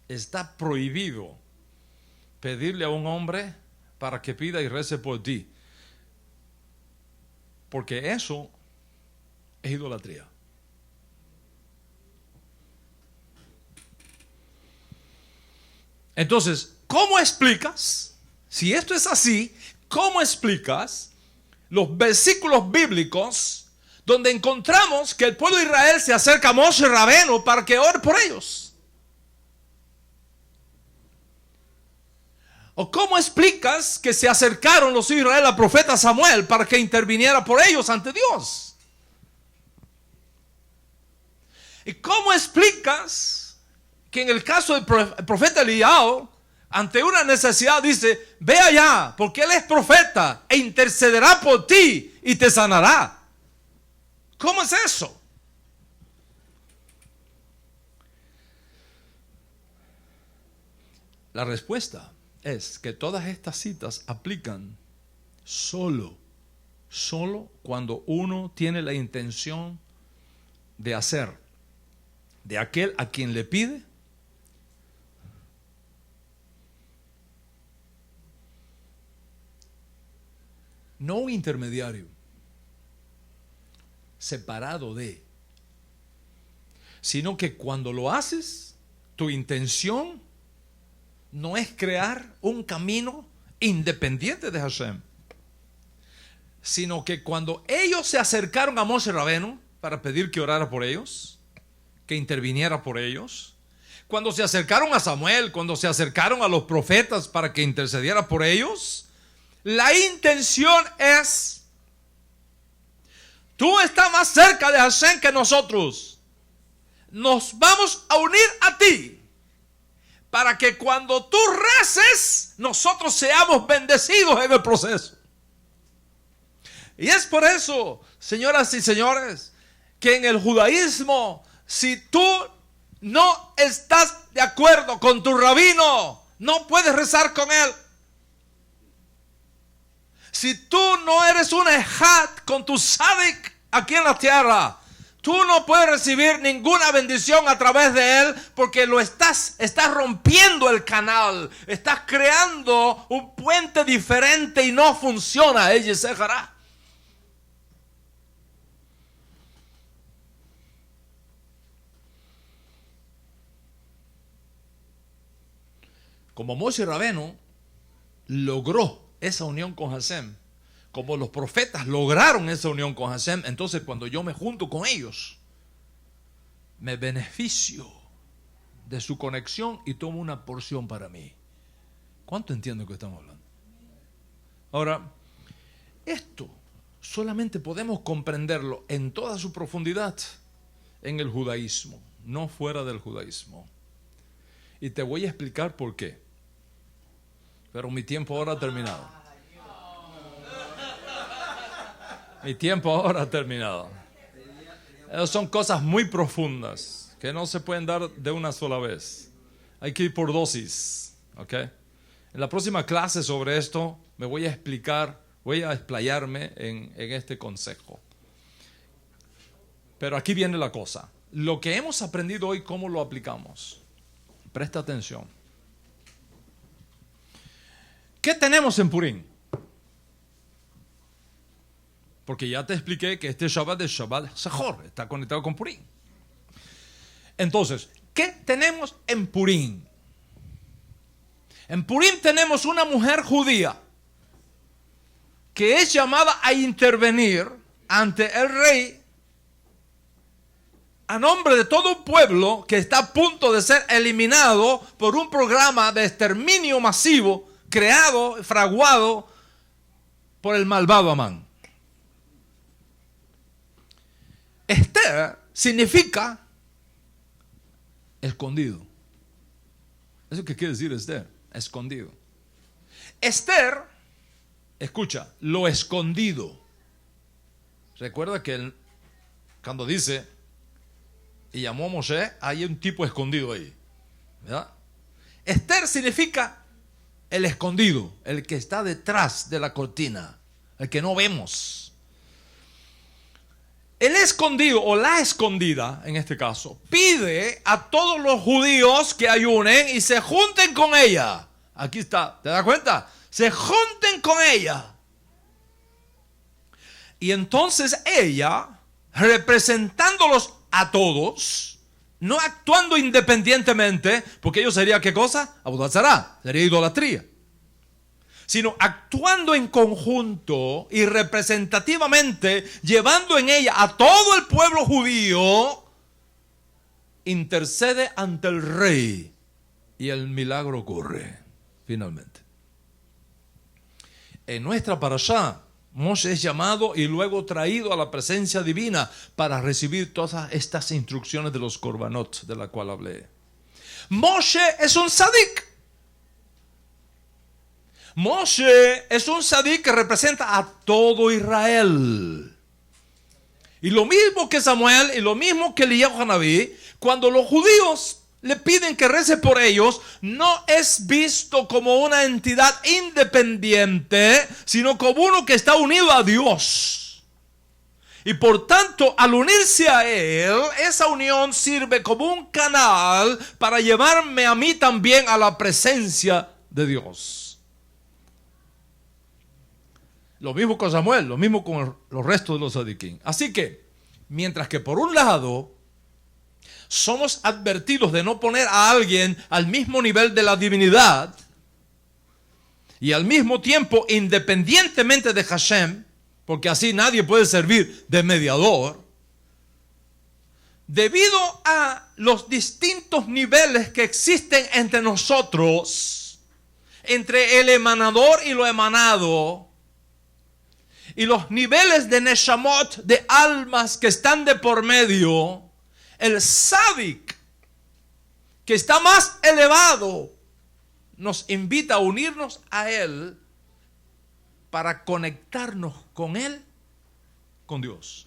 Está prohibido pedirle a un hombre para que pida y rece por ti. Porque eso es idolatría. Entonces, ¿cómo explicas? Si esto es así, ¿cómo explicas los versículos bíblicos donde encontramos que el pueblo de Israel se acerca a Moshe Rabeno para que ore por ellos? ¿O cómo explicas que se acercaron los hijos de Israel al profeta Samuel para que interviniera por ellos ante Dios? ¿Y cómo explicas que en el caso del profeta Eliao, ante una necesidad dice, ve allá, porque él es profeta e intercederá por ti y te sanará? ¿Cómo es eso? La respuesta es que todas estas citas aplican solo cuando uno tiene la intención de hacer de aquel a quien le pide no un intermediario separado de, sino que cuando lo haces, tu intención no es crear un camino independiente de Hashem, sino que cuando ellos se acercaron a Moshe Rabeno para pedir que orara por ellos, que interviniera por ellos, cuando se acercaron a Samuel, cuando se acercaron a los profetas para que intercediera por ellos, la intención es: tú estás más cerca de Hashem que nosotros. Nos vamos a unir a ti para que cuando tú reces, nosotros seamos bendecidos en el proceso. Y es por eso, señoras y señores, que en el judaísmo, si tú no estás de acuerdo con tu rabino, no puedes rezar con él. Si tú no eres un ejad con tu sadik aquí en la tierra, tú no puedes recibir ninguna bendición a través de él, porque estás rompiendo el canal, estás creando un puente diferente y no funciona. Ella se hará. Como Moshe Rabeno logró esa unión con Hashem, como los profetas lograron esa unión con Hashem, entonces cuando yo me junto con ellos, me beneficio de su conexión y tomo una porción para mí. ¿Cuánto entienden que estamos hablando? Ahora, esto solamente podemos comprenderlo en toda su profundidad en el judaísmo. no fuera del judaísmo. Y te voy a explicar por qué. Pero mi tiempo ahora ha terminado. Mi tiempo ahora ha terminado. Esas son cosas muy profundas que no se pueden dar de una sola vez. Hay que ir por dosis, ¿ok? En la próxima clase sobre esto me voy a explicar, voy a explayarme en este consejo. Pero aquí viene la cosa. Lo que hemos aprendido hoy, ¿cómo lo aplicamos? Presta atención. ¿Qué tenemos en Purim? Porque ya te expliqué que este Shabbat es Shabbat Zachor, está conectado con Purim. Entonces, ¿qué tenemos en Purim? En Purim tenemos una mujer judía que es llamada a intervenir ante el rey a nombre de todo un pueblo que está a punto de ser eliminado por un programa de exterminio masivo creado, fraguado por el malvado Amán. Esther significa escondido. ¿Eso qué quiere decir Esther? Escondido. Esther, escucha, lo escondido. Recuerda que cuando dice y llamó a Moshe, hay un tipo escondido ahí, ¿verdad? Esther significa el escondido, el que está detrás de la cortina, el que no vemos. El escondido o la escondida, en este caso, pide a todos los judíos que ayunen y se junten con ella. Aquí está, ¿te das cuenta? Se junten con ella. Y entonces ella, representándolos a todos, no actuando independientemente, porque ello sería ¿qué cosa? Avodat zará, sería idolatría. Sino actuando en conjunto y representativamente, llevando en ella a todo el pueblo judío, intercede ante el rey y el milagro ocurre finalmente. En nuestra parashá, Moshe es llamado y luego traído a la presencia divina para recibir todas estas instrucciones de los korbanot de la cual hablé. Moshe es un tzadik. Moshe es un tzadik que representa a todo Israel. Y lo mismo que Samuel y lo mismo que Eliyahu Hanabí, cuando los judíos le piden que rece por ellos, no es visto como una entidad independiente, sino como uno que está unido a Dios. Y por tanto, al unirse a Él, esa unión sirve como un canal para llevarme a mí también a la presencia de Dios. Lo mismo con Samuel, lo mismo con los restos de los tzadikim. Así que, mientras que por un lado somos advertidos de no poner a alguien al mismo nivel de la divinidad y al mismo tiempo independientemente de Hashem, porque así nadie puede servir de mediador, debido a los distintos niveles que existen entre nosotros, entre el emanador y lo emanado, y los niveles de neshamot, de almas que están de por medio, el tzadik, que está más elevado, nos invita a unirnos a Él para conectarnos con Él, con Dios.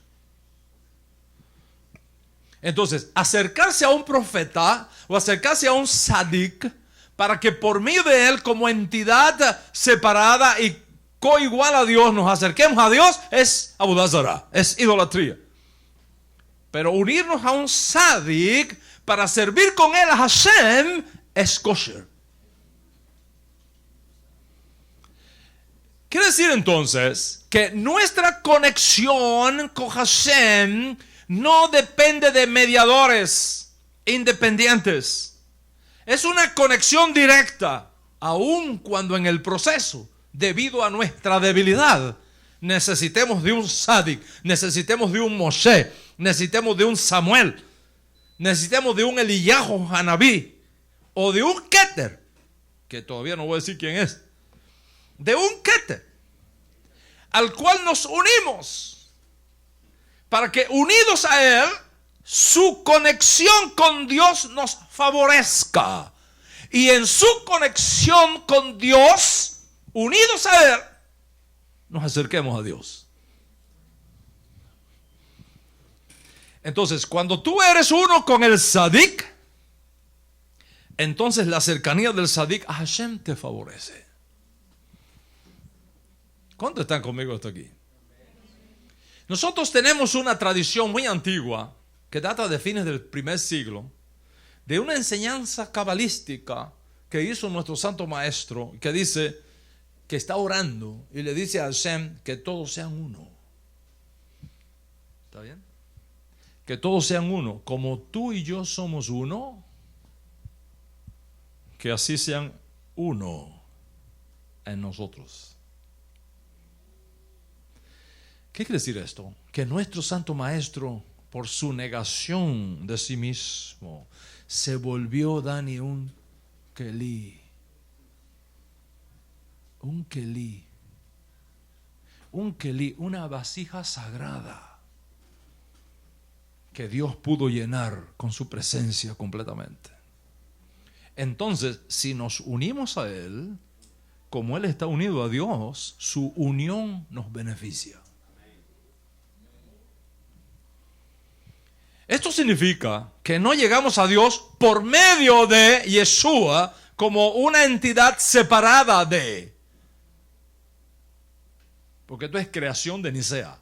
Entonces, acercarse a un profeta o acercarse a un tzadik para que por medio de él, como entidad separada y coigual a Dios, nos acerquemos a Dios, es avodat zará, es idolatría. Pero unirnos a un tzadik para servir con él a Hashem es kosher. Quiere decir entonces que nuestra conexión con Hashem no depende de mediadores independientes. Es una conexión directa, aun cuando en el proceso, debido a nuestra debilidad, necesitemos de un tzadik, necesitemos de un Moshe, necesitemos de un Samuel, necesitemos de un Eliyahu Hanabí o de un Keter, que todavía no voy a decir quién es, de un Keter, al cual nos unimos, para que unidos a él su conexión con Dios nos favorezca. Y en su conexión con Dios, unidos a Él, nos acerquemos a Dios. Entonces, cuando tú eres uno con el Tzadik, entonces la cercanía del Tzadik a Hashem te favorece. ¿Cuántos están conmigo hasta aquí? Nosotros tenemos una tradición muy antigua que data de fines del primer siglo, de una enseñanza cabalística que hizo nuestro santo maestro, que dice que está orando y le dice a Hashem que todos sean uno. ¿Está bien? Que todos sean uno, como tú y yo somos uno, que así sean uno en nosotros. ¿Qué quiere decir esto? Que nuestro santo maestro, por su negación de sí mismo, se volvió, Dani, un kelí. Un kelí. Un kelí, una vasija sagrada que Dios pudo llenar con su presencia completamente. Entonces, si nos unimos a Él, como Él está unido a Dios, su unión nos beneficia. Esto significa que no llegamos a Dios por medio de Yeshua como una entidad separada de. Porque esto es creación de Nicea.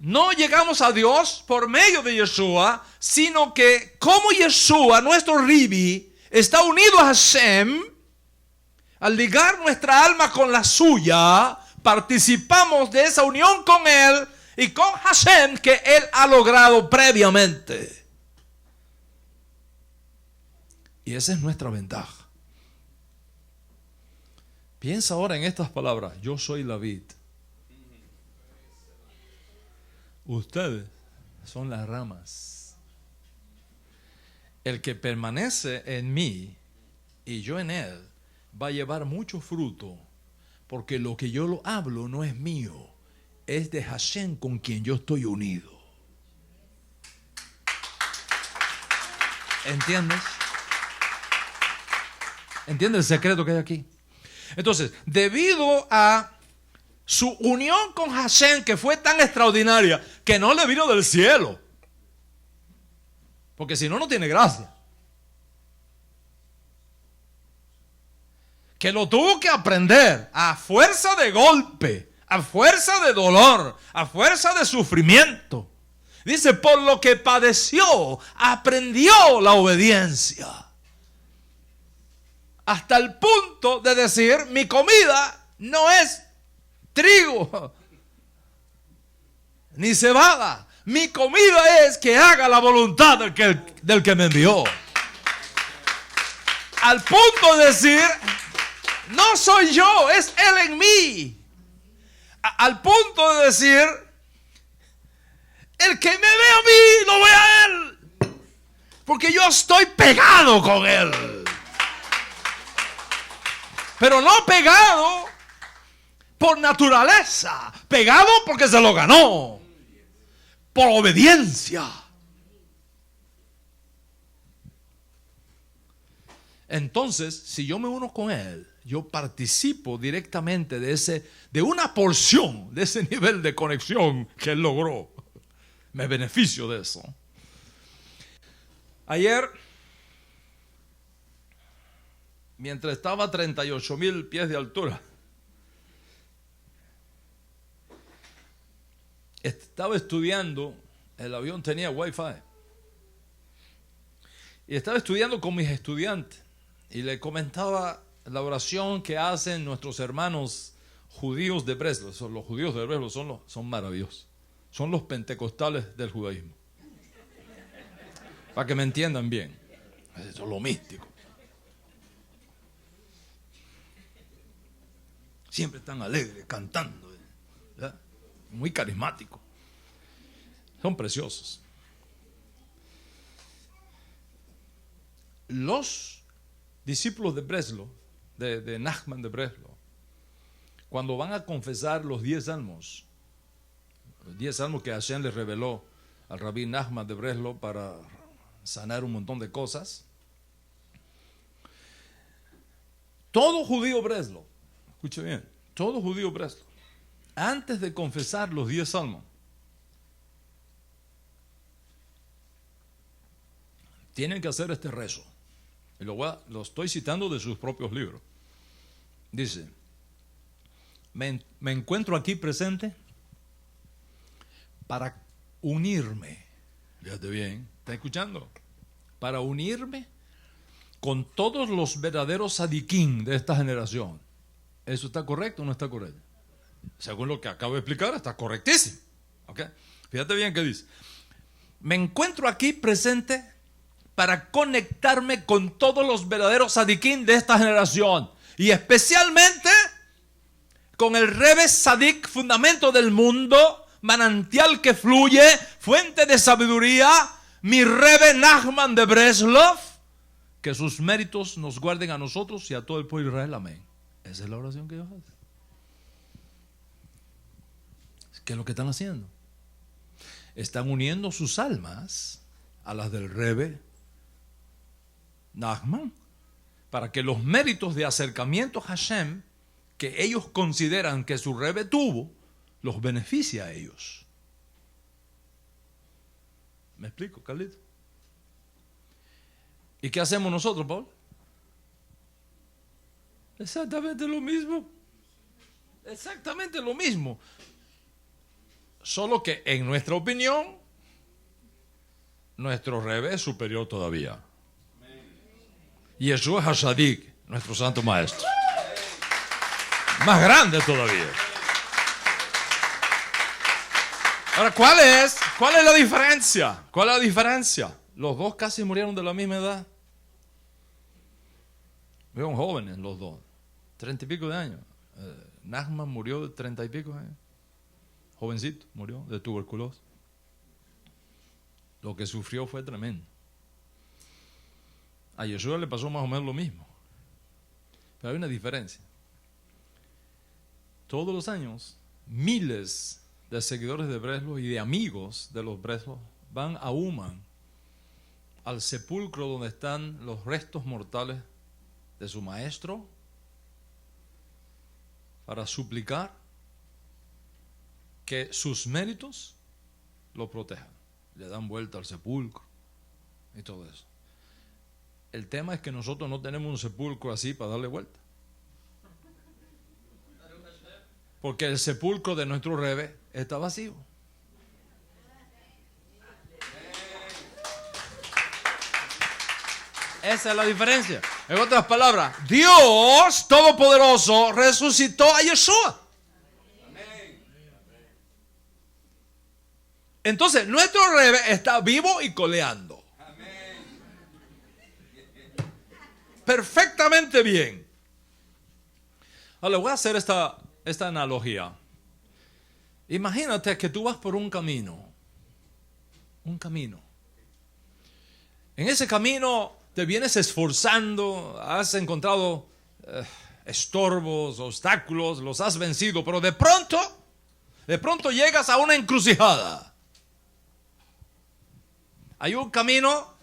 No llegamos a Dios por medio de Yeshua, sino que como Yeshua, nuestro Ribi, está unido a Hashem, al ligar nuestra alma con la suya, participamos de esa unión con Él y con Hashem que Él ha logrado previamente. Y esa es nuestra ventaja. Piensa ahora en estas palabras: yo soy la vid, ustedes son las ramas. El que permanece en mí y yo en él va a llevar mucho fruto, porque lo que yo lo hablo no es mío, es de Hashem con quien yo estoy unido. ¿Entiendes? ¿Entiendes el secreto que hay aquí? Entonces, debido a su unión con Hashem, que fue tan extraordinaria, que no le vino del cielo, porque si no, no tiene gracia, que lo tuvo que aprender a fuerza de golpe, a fuerza de dolor, a fuerza de sufrimiento. Dice, por lo que padeció, aprendió la obediencia. Hasta el punto de decir, mi comida no es trigo ni cebada. Mi comida es que haga la voluntad del que me envió. Al punto de decir, no soy yo, es Él en mí. Al punto de decir, el que me ve a mí, lo ve a Él. Porque yo estoy pegado con Él. Pero no pegado por naturaleza, pegado porque se lo ganó, por obediencia. Entonces, si yo me uno con Él, yo participo directamente de una porción de ese nivel de conexión que Él logró. Me beneficio de eso. Ayer, mientras estaba a 38,000 pies de altura, estaba estudiando, el avión tenía wifi, y estaba estudiando con mis estudiantes, y le comentaba la oración que hacen nuestros hermanos judíos de Breslov. Los judíos de Breslov son maravillosos, son los pentecostales del judaísmo, para que me entiendan bien. Eso es lo místico. Siempre están alegres, cantando, ¿verdad? Muy carismáticos. Son preciosos. Los discípulos de Breslov, de Nachman de Breslov, cuando van a confesar los 10 salmos que Hashem les reveló al rabí Nachman de Breslov para sanar un montón de cosas, todo judío Breslov, escuche bien, todo judío Breslov, antes de confesar los 10 salmos, tienen que hacer este rezo. Y lo estoy citando de sus propios libros. Dice: me encuentro aquí presente para unirme. Fíjate bien, ¿está escuchando? Para unirme con todos los verdaderos sadiquín de esta generación. ¿Eso está correcto o no está correcto? Según lo que acabo de explicar, está correctísimo. ¿Okay? Fíjate bien qué dice: me encuentro aquí presente para conectarme con todos los verdaderos sadiquín de esta generación, y especialmente con el Rebbe Sadik, fundamento del mundo, manantial que fluye, fuente de sabiduría, mi Rebbe Nachman de Breslov, que sus méritos nos guarden a nosotros y a todo el pueblo de Israel. Amén. Esa es la oración que ellos hacen. ¿Qué es lo que están haciendo? Están uniendo sus almas a las del Rebbe Nachman, para que los méritos de acercamiento a Hashem que ellos consideran que su Rebbe tuvo, los beneficie a ellos. ¿Me explico, Carlito? ¿Y qué hacemos nosotros, Paul? Exactamente lo mismo. Exactamente lo mismo. Solo que en nuestra opinión, nuestro Rebbe es superior todavía. Yeshua HaShadik, nuestro santo maestro. Más grande todavía. Ahora, ¿cuál es la diferencia? ¿Cuál es la diferencia? Los dos casi murieron de la misma edad. Fueron jóvenes los dos, 30 y pico de años. Nachman murió de 30 y pico de años. Jovencito, murió de tuberculosis. Lo que sufrió fue tremendo. A Yeshua le pasó más o menos lo mismo. Pero hay una diferencia. Todos los años, miles de seguidores de Breslov y de amigos de los Breslov van a Uman, al sepulcro donde están los restos mortales de su maestro, para suplicar que sus méritos lo protejan. Le dan vuelta al sepulcro y todo eso. El tema es que nosotros no tenemos un sepulcro así para darle vuelta. Porque el sepulcro de nuestro Rebbe está vacío. Esa es la diferencia. En otras palabras, Dios Todopoderoso resucitó a Yeshua. Entonces, nuestro Rebbe está vivo y coleando. Perfectamente bien. Ahora voy a hacer esta analogía. Imagínate que tú vas por un camino. En ese camino te vienes esforzando, has encontrado estorbos, obstáculos, los has vencido, pero de pronto llegas a una encrucijada. Hay un camino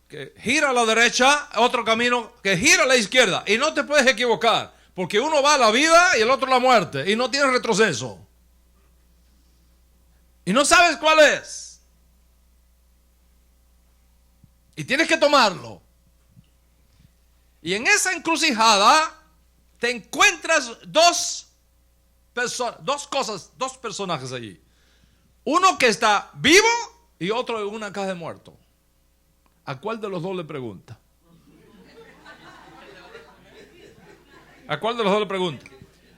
que gira a la derecha, otro camino que gira a la izquierda, y no te puedes equivocar, porque uno va a la vida y el otro a la muerte, y no tienes retroceso. Y no sabes cuál es. Y tienes que tomarlo. Y en esa encrucijada te encuentras dos personajes allí. Uno que está vivo y otro en una caja de muertos. ¿A cuál de los dos le pregunta? ¿A cuál de los dos le pregunta?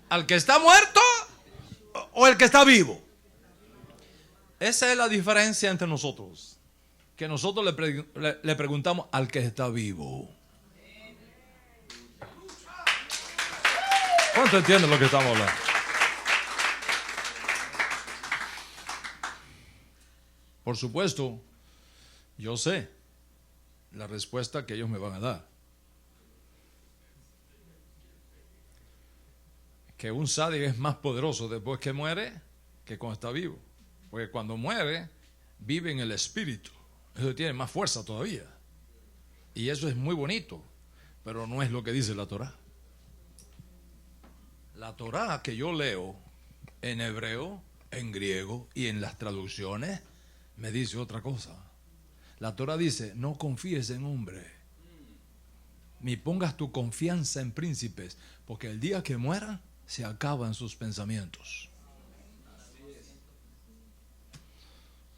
¿Al que está muerto o el que está vivo? Esa es la diferencia entre nosotros. Que nosotros le preguntamos al que está vivo. ¿Cuánto entienden lo que estamos hablando? Por supuesto, yo sé la respuesta que ellos me van a dar. que un sádico es más poderoso después que muere que cuando está vivo. Porque cuando muere, vive en el espíritu. Eso tiene más fuerza todavía. Y eso es muy bonito, pero no es lo que dice la Torá. La Torá que yo leo en hebreo, en griego y en las traducciones me dice otra cosa. La Torá dice: no confíes en hombre, ni pongas tu confianza en príncipes, porque el día que mueran se acaban sus pensamientos.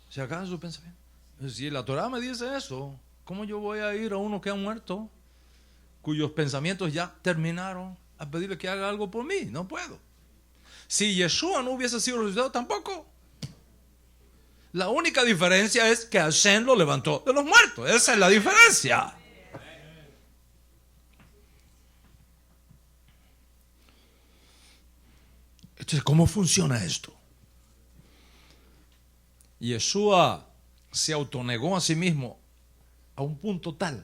Se acaban sus pensamientos. Si la Torá me dice eso, ¿cómo yo voy a ir a uno que ha muerto, cuyos pensamientos ya terminaron, a pedirle que haga algo por mí? No puedo. Si Yeshua no hubiese sido resucitado, tampoco. La única diferencia es que Hashem lo levantó de los muertos. Esa es la diferencia. Entonces, ¿cómo funciona esto? Yeshua se autonegó a sí mismo a un punto tal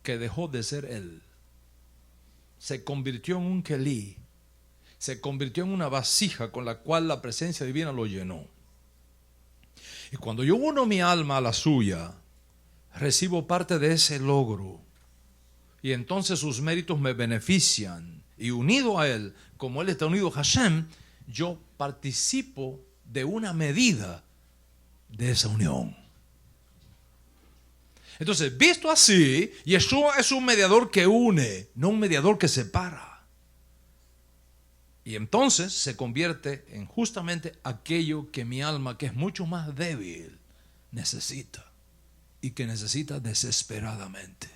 que dejó de ser él. Se convirtió en un kelí. Se convirtió en una vasija con la cual la presencia divina lo llenó. Y cuando yo uno mi alma a la suya, recibo parte de ese logro. Y entonces sus méritos me benefician. Y unido a él, como él está unido a Hashem, yo participo de una medida de esa unión. Entonces, visto así, Yeshua es un mediador que une, no un mediador que separa. Y entonces se convierte en justamente aquello que mi alma, que es mucho más débil, necesita. Y que necesita desesperadamente.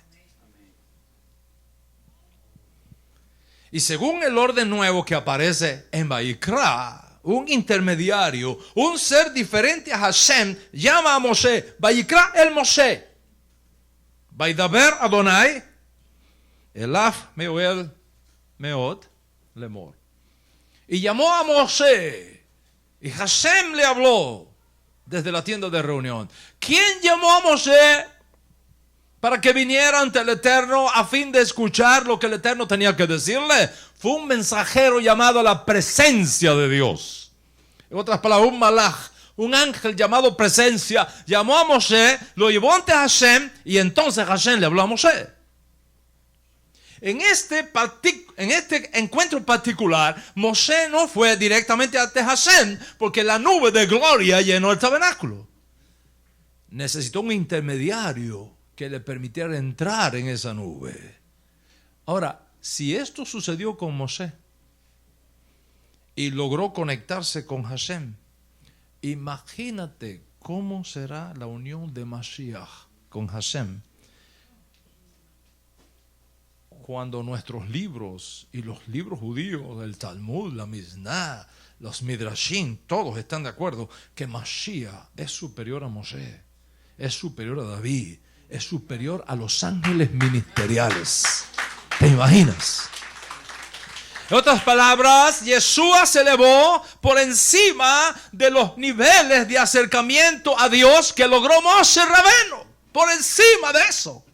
Y según el orden nuevo que aparece en Vayikra, un intermediario, un ser diferente a Hashem, llama a Moshe, Vayikra el Moshe. Vaidaber Adonai, Elaf Meoel Meod Lemor. Y llamó a Moshe, y Hashem le habló desde la tienda de reunión. ¿Quién llamó a Moshe para que viniera ante el Eterno a fin de escuchar lo que el Eterno tenía que decirle? Fue un mensajero llamado a la presencia de Dios. En otras palabras, un malach, un ángel llamado presencia, llamó a Moshe, lo llevó ante Hashem, y entonces Hashem le habló a Moshe. En este encuentro particular, Moshe no fue directamente ante Hashem, porque la nube de gloria llenó el tabernáculo. Necesitó un intermediario que le permitiera entrar en esa nube. Ahora, si esto sucedió con Moshe y logró conectarse con Hashem, imagínate cómo será la unión de Mashiach con Hashem cuando nuestros libros y los libros judíos, el Talmud, la Mishnah, los Midrashim, todos están de acuerdo que Mashiach es superior a Moshe, es superior a David, es superior a los ángeles ministeriales. ¿Te imaginas? En otras palabras, Yeshua se elevó por encima de los niveles de acercamiento a Dios que logró Moshe Rabeno. Por encima de eso.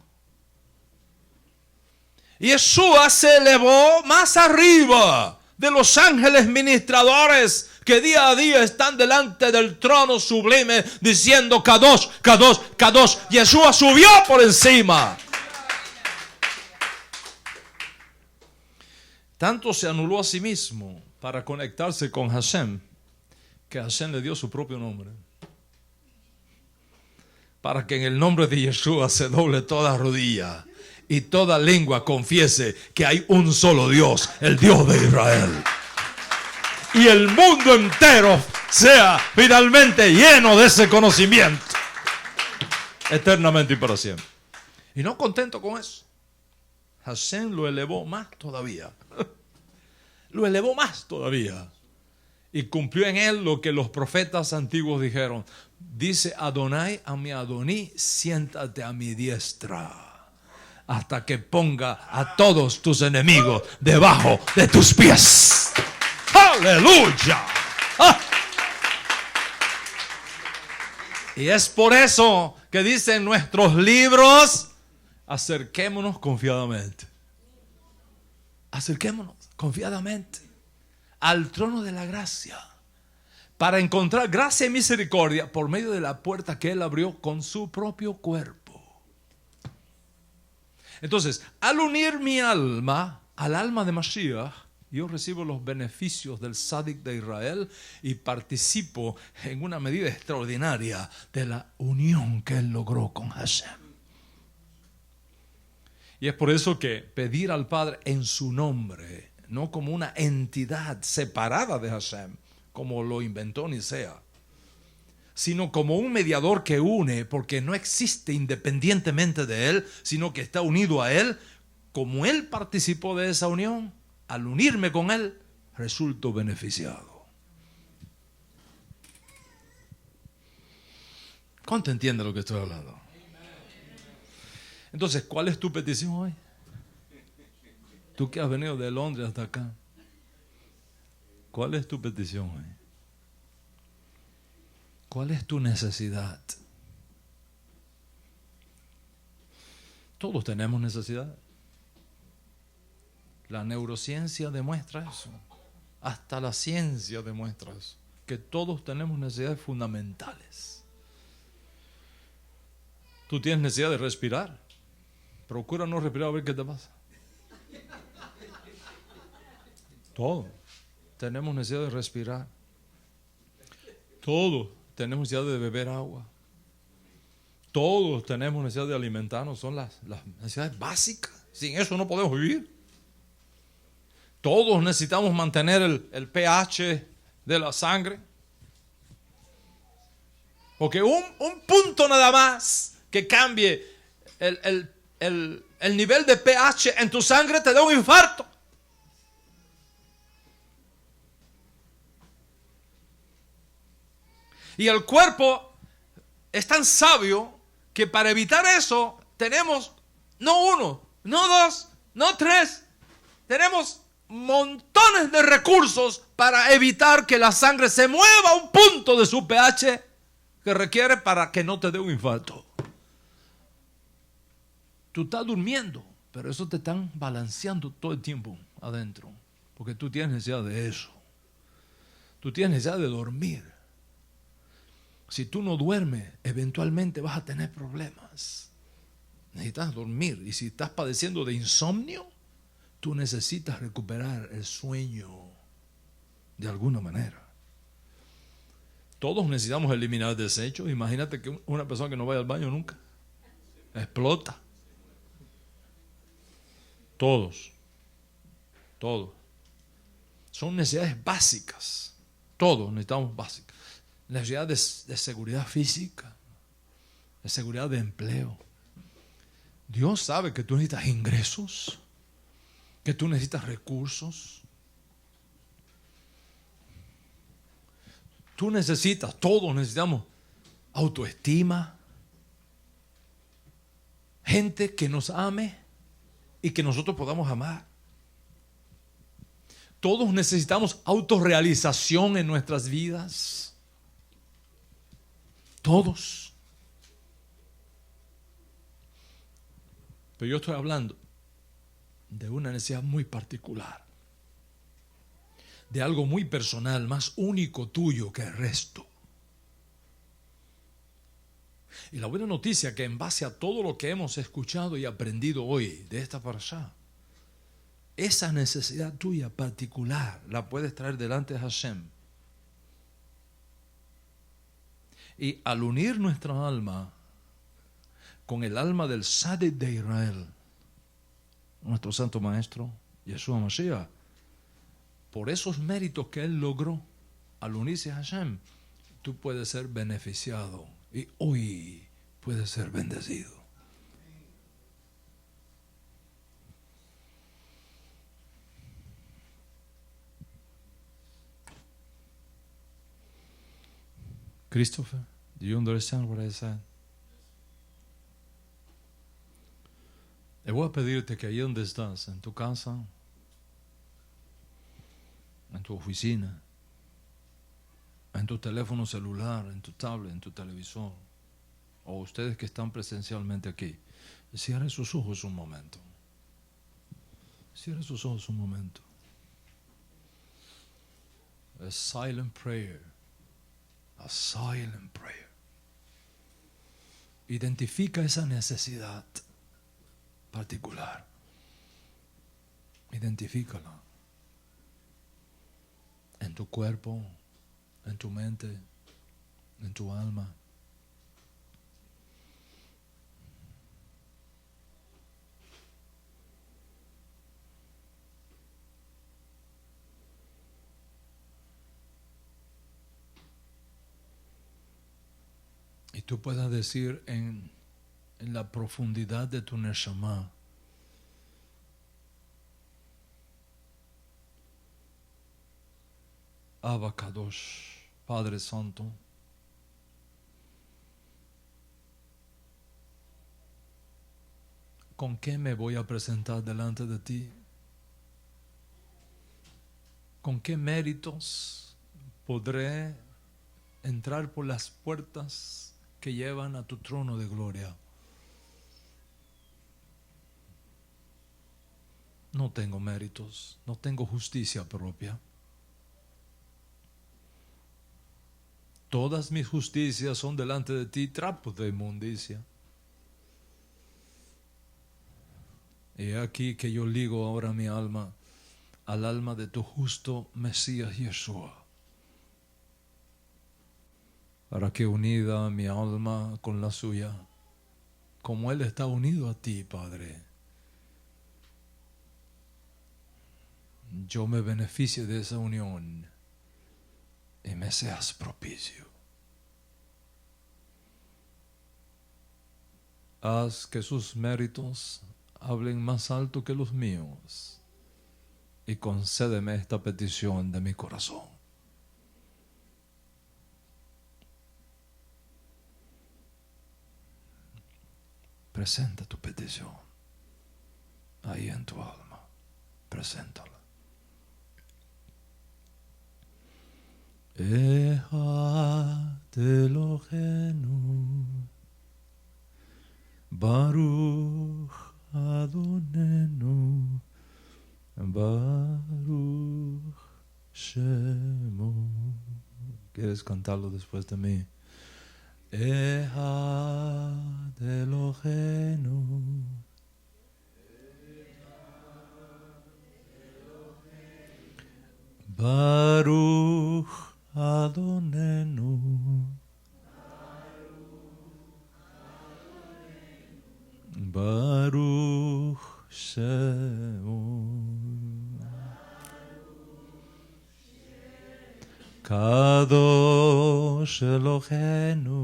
Yeshua se elevó más arriba de los ángeles ministradores que día a día están delante del trono sublime diciendo Kadosh, Kadosh, Kadosh. Yeshua subió por encima. Tanto se anuló a sí mismo para conectarse con Hashem, que Hashem le dio su propio nombre. Para que en el nombre de Yeshua se doble toda rodilla y toda lengua confiese que hay un solo Dios, el Dios de Israel. Y el mundo entero sea finalmente lleno de ese conocimiento. Eternamente y para siempre. Y no contento con eso, Hashem lo elevó más todavía. Lo elevó más todavía. Y cumplió en él lo que los profetas antiguos dijeron. Dice Adonai a mi Adoní, siéntate a mi diestra hasta que ponga a todos tus enemigos debajo de tus pies. ¡Aleluya! ¡Ah! Y es por eso que dicen nuestros libros, acerquémonos confiadamente. Acerquémonos confiadamente. al trono de la gracia para encontrar gracia y misericordia por medio de la puerta que Él abrió con su propio cuerpo. Entonces, al unir mi alma al alma de Mashiach, yo recibo los beneficios del Tzadik de Israel y participo en una medida extraordinaria de la unión que Él logró con Hashem. Y es por eso que pedir al Padre en su nombre, no como una entidad separada de Hashem, como lo inventó Nicea, sino como un mediador que une, porque no existe independientemente de Él, sino que está unido a Él. Como Él participó de esa unión, al unirme con Él, resulto beneficiado. ¿Cuánto entiende lo que estoy hablando? Entonces, ¿cuál es tu petición hoy? Tú que has venido de Londres hasta acá, ¿cuál es tu petición hoy? ¿Cuál es tu necesidad? Todos tenemos necesidad. La neurociencia demuestra eso. Hasta la ciencia demuestra eso. Que todos tenemos necesidades fundamentales. Tú tienes necesidad de respirar. Procura no respirar a ver qué te pasa. Todos tenemos necesidad de respirar. Todos tenemos necesidad de beber agua. Todos tenemos necesidad de alimentarnos. Son las necesidades básicas. Sin eso no podemos vivir. Todos necesitamos mantener el pH de la sangre. Porque un punto nada más que cambie el nivel de pH en tu sangre te da un infarto. Y el cuerpo es tan sabio que para evitar eso tenemos no uno, no dos, no tres, tenemos montones de recursos para evitar que la sangre se mueva a un punto de su pH que requiere para que no te dé un infarto. Tú estás durmiendo, pero eso te están balanceando todo el tiempo adentro, porque tú tienes necesidad de eso. Tú tienes necesidad de dormir. Si tú no duermes, eventualmente vas a tener problemas. Necesitas dormir. Y si estás padeciendo de insomnio, tú necesitas recuperar el sueño de alguna manera. Todos necesitamos eliminar desechos. Imagínate que una persona que no vaya al baño nunca explota. Todos. Son necesidades básicas. Todos necesitamos básicas. Necesidad de seguridad física, de seguridad de empleo. Dios sabe que tú necesitas ingresos, que tú necesitas recursos. Tú necesitas, todos necesitamos autoestima, gente que nos ame y que nosotros podamos amar. Todos necesitamos autorrealización en nuestras vidas. Todos. Pero yo estoy hablando de una necesidad muy particular, de algo muy personal, más único tuyo que el resto. Y la buena noticia que en base a todo lo que hemos escuchado y aprendido hoy de esta parashá, esa necesidad tuya particular la puedes traer delante de Hashem. Y al unir nuestra alma con el alma del Tzadik de Israel, nuestro Santo Maestro, Yeshua Mashiach, por esos méritos que Él logró, al unirse a Hashem, tú puedes ser beneficiado y hoy puedes ser bendecido. Christopher, do you understand what I said? Le voy a pedirte que ahí donde estás, en tu casa, en tu oficina, en tu teléfono celular, en tu tablet, en tu televisor, o ustedes que están presencialmente aquí, cierren sus ojos un momento. Cierren sus ojos un momento. A silent prayer. A silent prayer. Identifica esa necesidad particular. Identifícala. En tu cuerpo, en tu mente, en tu alma. Y tú puedas decir en la profundidad de tu neshama, Abba Kadosh, Padre Santo, ¿con qué me voy a presentar delante de ti? ¿Con qué méritos podré entrar por las puertas que llevan a tu trono de gloria? No tengo méritos, no tengo justicia propia. Todas mis justicias son delante de ti trapos de inmundicia. Y aquí que yo ligo ahora mi alma al alma de tu justo Mesías Yeshua, para que unida mi alma con la suya, como Él está unido a ti, Padre, yo me beneficie de esa unión y me seas propicio. Haz que sus méritos hablen más alto que los míos y concédeme esta petición de mi corazón. Presenta tu petición ahí en tu alma. Preséntala. Echad Eloheinu Baruch Adonenu Baruch Shemo. ¿Quieres cantarlo después de mí? Echad Eloheinu Baruch Adonenu Baruch Shemo Kadosh Eloheinu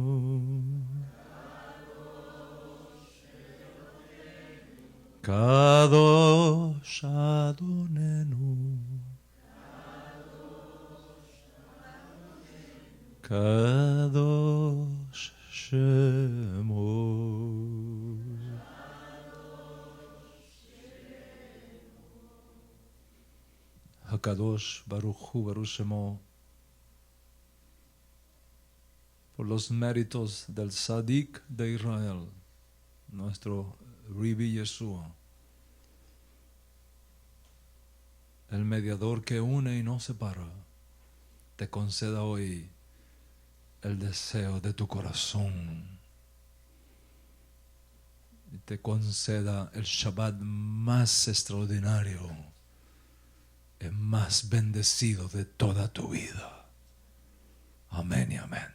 Kadosh Adonenu Kadosh Shemo. Hakadosh Baruch Hu Baruch Shemo. Por los méritos del Sadik de Israel, nuestro Rabbi Yeshua, el mediador que une y no separa, te conceda hoy el deseo de tu corazón y te conceda el Shabbat más extraordinario y más bendecido de toda tu vida. Amén y amén.